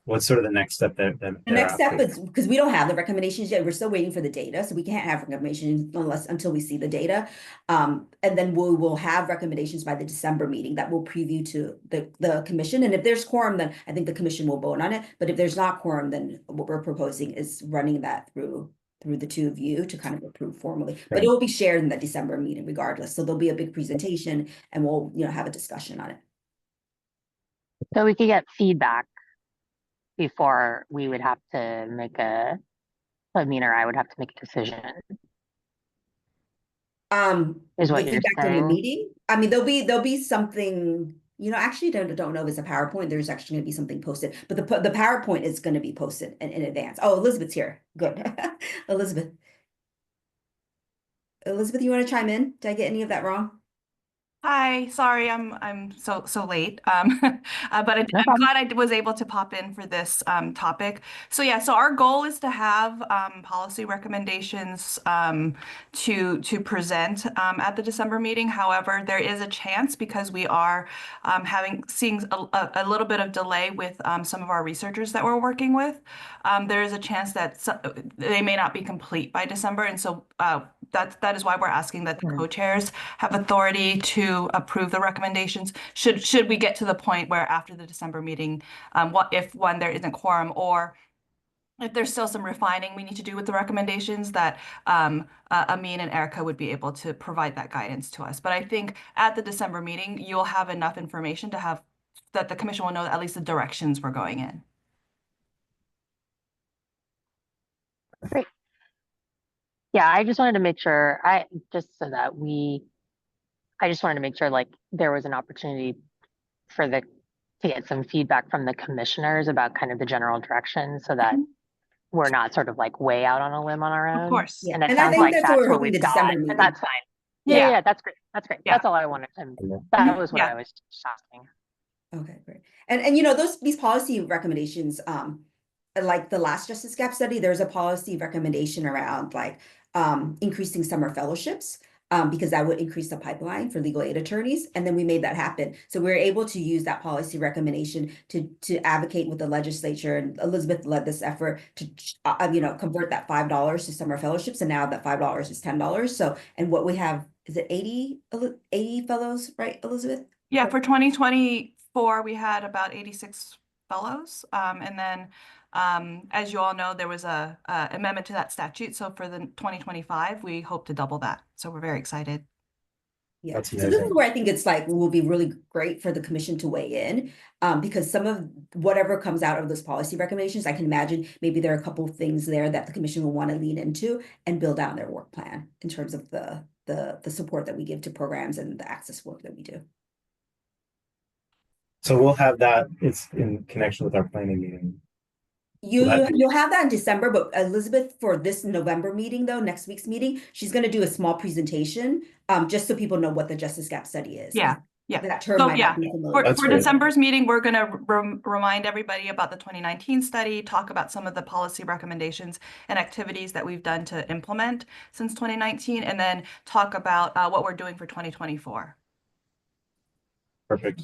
Speaker 2: what's sort of the next step that
Speaker 3: The next step
Speaker 2: thereafter?
Speaker 3: is, because we don't have the recommendations yet, we're still waiting for the data, so we can't have recommendations until we see the data. And then we will have recommendations by the December meeting that will preview to the commission. And if there's quorum, then I think the commission will vote on it. But if there's not quorum, then what we're proposing is running that through the two of you to kind of approve formally. But it will be shared in the December meeting regardless. So there'll be a big presentation and we'll, have a discussion on it.
Speaker 1: So we could get feedback before we would have to make or I would have to make a decision. Is what
Speaker 3: With
Speaker 1: you're
Speaker 3: feedback from the
Speaker 1: saying?
Speaker 3: meeting. I mean, there'll be something, actually don't know if it's a PowerPoint. There's actually gonna be something posted, but the PowerPoint is gonna be posted in advance. Oh, Elizabeth's here. Good. Elizabeth, you want to chime in? Did I get any of that wrong?
Speaker 11: Hi, sorry, I'm so late. But I'm glad I was able to pop in for this topic. So yeah, so our goal is to have policy recommendations to present at the December meeting. However, there is a chance, because we are seeing a little bit of delay with some of our researchers that we're working with. There is a chance that they may not be complete by December, and so that is why we're asking that the co-chairs have authority to approve the recommendations. Should we get to the point where after the December meeting, if there isn't quorum, or if there's still some refining we need to do with the recommendations, that Amin and Erica would be able to provide that guidance to us. But I think at the December meeting, you'll have enough information that the commission will know at least the directions we're going in.
Speaker 1: Great. Yeah, I just wanted to make sure, I just wanted to make sure like there was an opportunity to get some feedback from the commissioners about kind of the general direction, so that we're not sort of like way out on a limb on our own.
Speaker 11: Of course.
Speaker 1: And it
Speaker 3: I
Speaker 1: sounds
Speaker 3: think
Speaker 1: like
Speaker 3: that's what we're
Speaker 1: what
Speaker 3: hoping
Speaker 1: we've
Speaker 3: the
Speaker 1: got,
Speaker 3: December
Speaker 1: and
Speaker 3: meeting.
Speaker 1: that's fine. Yeah, that's great. That's great.
Speaker 11: Yeah.
Speaker 1: That's all I wanted. That was what I was asking.
Speaker 3: Okay, great. And these policy recommendations, like the last Justice Gap study, there's a policy recommendation around like increasing summer fellowships, because that would increase the pipeline for legal aid attorneys. And then we made that happen. So we were able to use that policy recommendation to advocate with the legislature. And Elizabeth led this effort to convert that $5 to summer fellowships. And now that $5 is $10. So, and what we have, is it 80 fellows, right, Elizabeth?
Speaker 11: Yeah, for 2024, we had about 86 fellows. And then, as you all know, there was a amendment to that statute. So for the 2025, we hope to double that. So we're very excited.
Speaker 3: Yeah,
Speaker 2: That's
Speaker 3: so this
Speaker 2: amazing.
Speaker 3: is where I think it's like will be really great for the commission to weigh in, because some of whatever comes out of those policy recommendations, I can imagine maybe there are a couple of things there that the commission will want to lean into and build out their work plan in terms of the support that we give to programs and the access work that we do.
Speaker 2: So we'll have that. It's in connection with our planning meeting.
Speaker 3: You'll have that in December, but Elizabeth, for this November meeting though, next week's meeting, she's going to do a small presentation, just so people know what the Justice Gap study is.
Speaker 11: Yeah.
Speaker 3: That term might not be familiar.
Speaker 11: For December's meeting, we're going to remind everybody about the 2019 study, talk about some of the policy recommendations and activities that we've done to implement since 2019, and then talk about what we're doing for 2024.
Speaker 2: Perfect.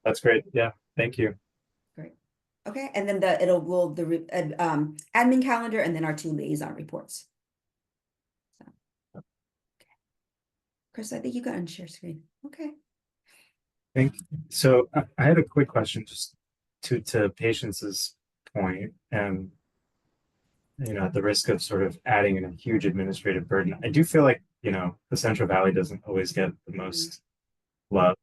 Speaker 2: That's great. Yeah. Thank you.
Speaker 3: Great. Okay. And then the admin calendar, and then our 2 liaison reports. So, okay. Chris, I think you got on share screen. Okay.
Speaker 2: So I had a quick question, just to Patience's point, and at the risk of sort of adding in a huge administrative burden, I do feel like the Central Valley doesn't always get the most love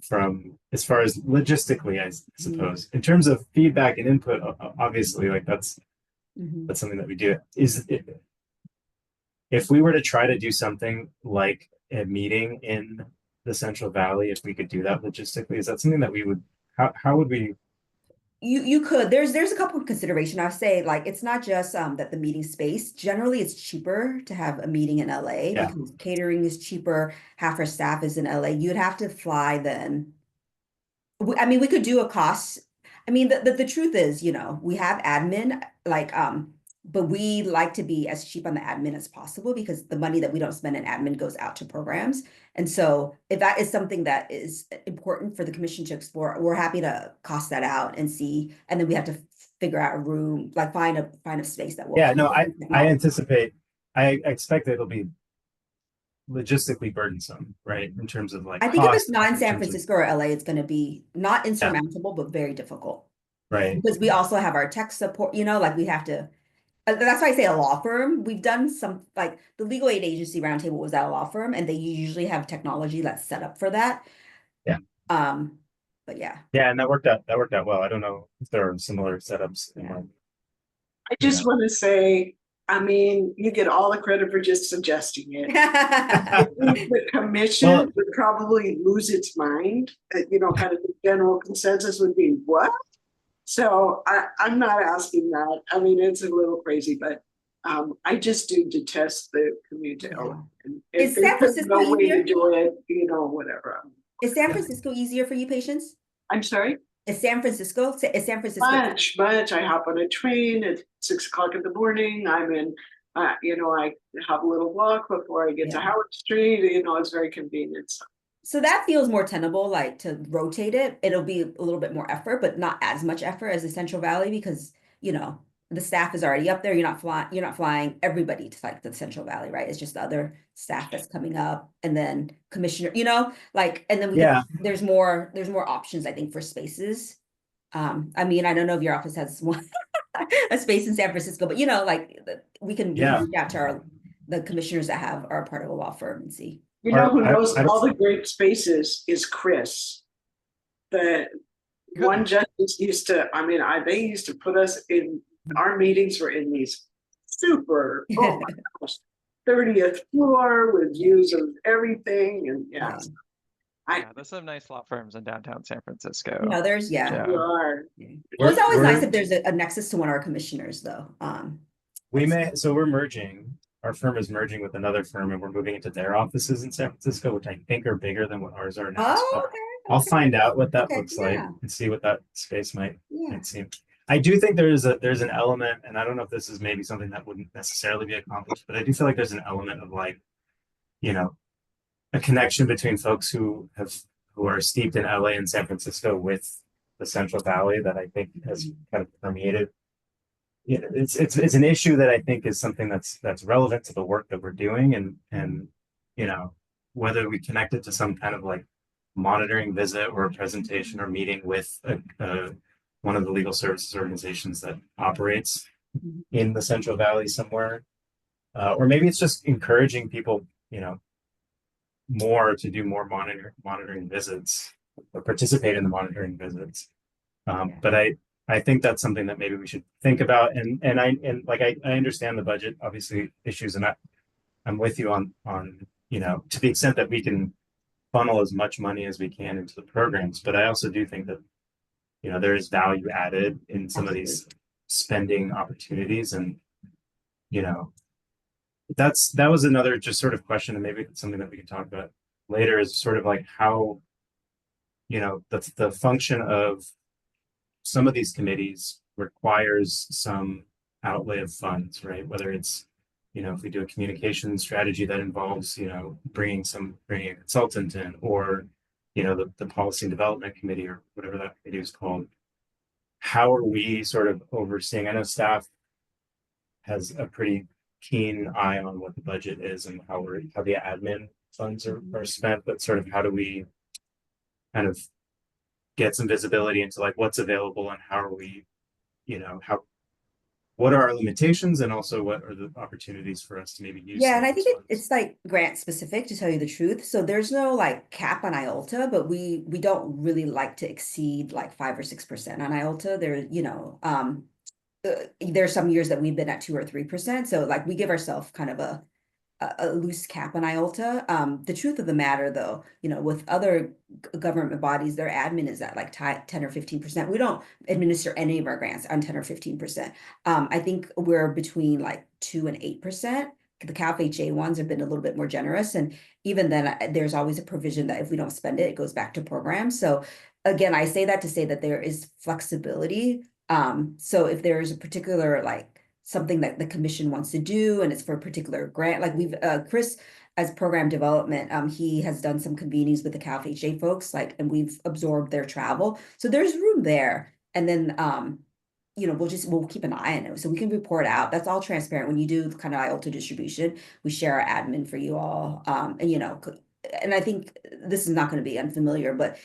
Speaker 2: from as far as logistically, I suppose. In terms of feedback and input, obviously, like that's something that we do. If we were to try to do something like a meeting in the Central Valley, if we could do that logistically, is that something that we would, how would we?
Speaker 3: You could. There's a couple of considerations. I'll say, like, it's not just that the meeting space. Generally, it's cheaper to have a meeting in LA because catering is cheaper. Half our staff is in LA. You'd have to fly then. I mean, we could do a cost. I mean, the truth is, we have admin, like but we like to be as cheap on the admin as possible because the money that we don't spend in admin goes out to programs. And so if that is something that is important for the commission to explore, we're happy to cost that out and see. And then we have to figure out a room, like find a space that will.
Speaker 2: Yeah, no, I expect that it'll be logistically burdensome, right? In terms of like
Speaker 3: I think if it's
Speaker 2: cost,
Speaker 3: not in
Speaker 2: in
Speaker 3: San
Speaker 2: terms of-
Speaker 3: Francisco or LA, it's going to be not insurmountable, but very difficult.
Speaker 2: right.
Speaker 3: Because we also have our tech support, like we have to, that's why I say a law firm. We've done some, like the legal aid agency roundtable was at a law firm, and they usually have technology that's set up for that.
Speaker 2: Yeah.
Speaker 3: But yeah.
Speaker 2: Yeah, and that worked out well. I don't know if there are similar setups in like,
Speaker 9: I just want to say, I mean, you get all the credit for just suggesting it. The commission would probably lose its mind. Kind of the general consensus would be what? So I'm not asking that. I mean, it's a little crazy, but I just do detest the commute.
Speaker 3: Is San Francisco
Speaker 9: no way
Speaker 3: easier?
Speaker 9: to do it, whatever.
Speaker 3: Is San Francisco easier for you patients?
Speaker 9: I'm sorry?
Speaker 3: Is San Francisco?
Speaker 9: Much. I hop on a train at 6 o'clock in the morning. I'm in, I have a little walk before I get to Howard Street. It's very convenient.
Speaker 3: So that feels more tenable, like to rotate it. It'll be a little bit more effort, but not as much effort as the Central Valley because, the staff is already up there. You're not flying everybody to like the Central Valley, right? It's just the other staff that's coming up, and then commissioner, and then there's more options, I think, for spaces. I mean, I don't know if your office has one a space in San Francisco, but we can reach out to the commissioners that are part of a law firm and see.
Speaker 9: Who knows all the great spaces is Chris. The one justice used to, they used to put us in, our meetings were in these super, 30th floor with views of everything. And
Speaker 10: there's some nice law firms in downtown San Francisco.
Speaker 3: There's,
Speaker 9: you are.
Speaker 3: Well, it's always nice if there's a nexus to one of our commissioners, though.
Speaker 2: We're merging. Our firm is merging with another firm, and we're moving into their offices in San Francisco, which I think are bigger than what ours are now.
Speaker 3: Oh, okay.
Speaker 2: I'll find out what that looks like and see what that space might seem. I do think there's an element, and I don't know if this is maybe something that wouldn't necessarily be accomplished, but I do feel like there's an element of like, a connection between folks who are steeped in LA and San Francisco with the Central Valley that I think has kind of permeated. It's an issue that I think is something that's relevant to the work that we're doing, and whether we connect it to some kind of like monitoring visit or a presentation or meeting with one of the legal services organizations that operates in the Central Valley somewhere, or maybe it's just encouraging people, more to do more monitoring visits or participate in the monitoring visits. But I think that's something that maybe we should think about. And I understand the budget, obviously, issues, and I'm with you on to the extent that we can funnel as much money as we can into the programs. But I also do think that there is value added in some of these spending opportunities, and that was another just sort of question, and maybe it's something that we can talk about later, is sort of like how the function of some of these committees requires some outlay of funds, right? Whether it's if we do a communication strategy that involves bringing a consultant in, or the policy and development committee, or whatever that committee is called. How are we sort of overseeing? I know staff has a pretty keen eye on what the budget is and how the admin funds are spent, but sort of how do we kind of get some visibility into like what's available and how are we, what are our limitations, and also what are the opportunities for us to maybe use?
Speaker 3: Yeah, and I think it's like grant specific, to tell you the truth. So there's no like cap on IOLTA, but we don't really like to exceed like 5 or 6% on IOLTA. There's some years that we've been at 2 or 3%. So like we give ourselves kind of a loose cap on IOLTA. The truth of the matter, though, with other government bodies, their admin is at like 10 or 15%. We don't administer any of our grants on 10 or 15%. I think we're between like 2 and 8%. The CalHFA ones have been a little bit more generous. And even then, there's always a provision that if we don't spend it, it goes back to programs. So again, I say that to say that there is flexibility. So if there's a particular like something that the commission wants to do and it's for a particular grant. Like we've Chris as program development, he has done some convenings with the CalHFA folks, like, and we've absorbed their travel. So there's room there. And then you know, we'll keep an eye on it so we can report out. That's all transparent. When you do kind of IOLTA distribution, we share our admin for you all. And you know, and I think this is not going to be unfamiliar, but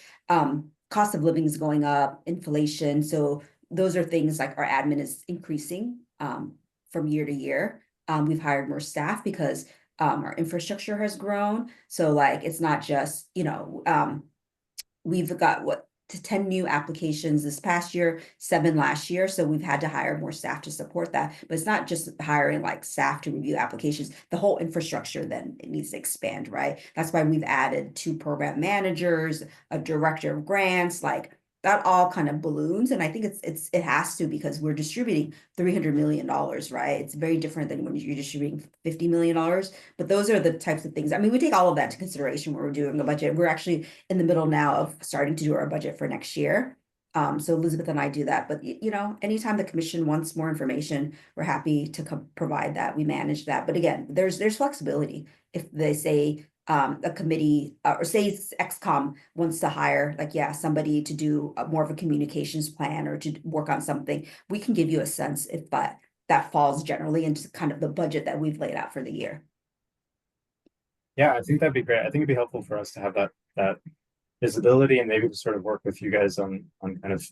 Speaker 3: cost of living is going up, inflation. So those are things like our admin is increasing from year to year. We've hired more staff because our infrastructure has grown. So like, it's not just, you know, we've got what, 10 new applications this past year, 7 last year. So we've had to hire more staff to support that. But it's not just hiring like staff to review applications. The whole infrastructure then it needs to expand, right? That's why we've added 2 program managers, a director of grants, like that all kind of balloons. And I think it has to, because we're distributing $300 million, right? It's very different than when you're distributing $50 million. But those are the types of things. I mean, we take all of that into consideration when we're doing a budget. We're actually in the middle now of starting to do our budget for next year. So Elizabeth and I do that. But you know, anytime the commission wants more information, we're happy to provide that. We manage that. But again, there's flexibility. If they say a committee or say XCOM wants to hire like, yeah, somebody to do more of a communications plan or to work on something, we can give you a sense if that falls generally into kind of the budget that we've laid out for the year.
Speaker 2: Yeah, I think that'd be great. I think it'd be helpful for us to have that visibility and maybe to sort of work with you guys on kind of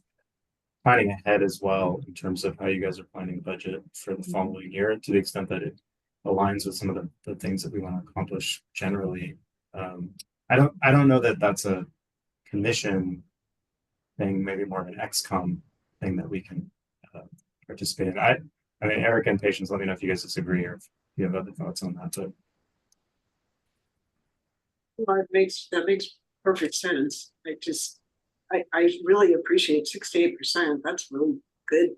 Speaker 2: planning ahead as well in terms of how you guys are planning the budget for the following year, to the extent that it aligns with some of the things that we want to accomplish generally. I don't know that that's a commission thing, maybe more of an XCOM thing that we can participate in. I mean, Eric and Patience, let me know if you guys disagree or if you have other thoughts on that. But
Speaker 9: well, that makes perfect sense. I really appreciate 68%. That's really good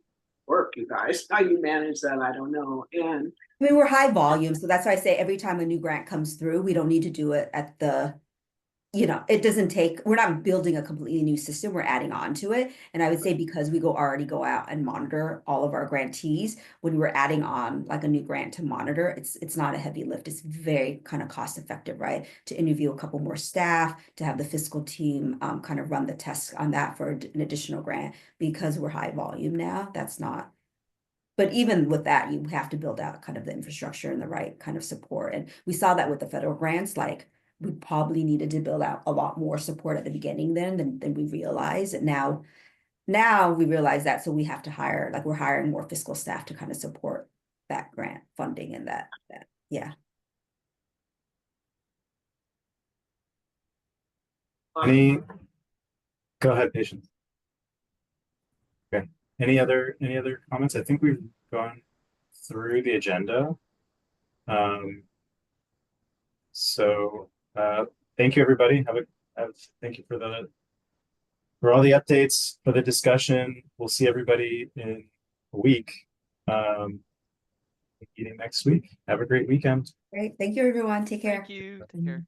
Speaker 9: work, you guys. How you manage that, I don't know. And
Speaker 3: I mean, we're high volume, so that's why I say every time a new grant comes through, we don't need to do it at the, you know, it doesn't take, we're not building a completely new system, we're adding on to it. And I would say because we already go out and monitor all of our grantees, when we're adding on like a new grant to monitor, it's not a heavy lift. It's very kind of cost effective, right? To interview a couple more staff, to have the fiscal team kind of run the tests on that for an additional grant, because we're high volume now, that's not. But even with that, you have to build out kind of the infrastructure and the right kind of support. And we saw that with the federal grants, like we probably needed to build out a lot more support at the beginning than we realized. And now we realize that, so we have to hire, like we're hiring more fiscal staff to kind of support that grant funding and that yeah.
Speaker 2: Go ahead, Patience. Okay. Any other comments? I think we've gone through the agenda. So thank you, everybody. Thank you for all the updates, for the discussion. We'll see everybody in a week. Meeting next week. Have a great weekend.
Speaker 3: Great. Thank you, everyone. Take care.
Speaker 10: Thank you. Take care.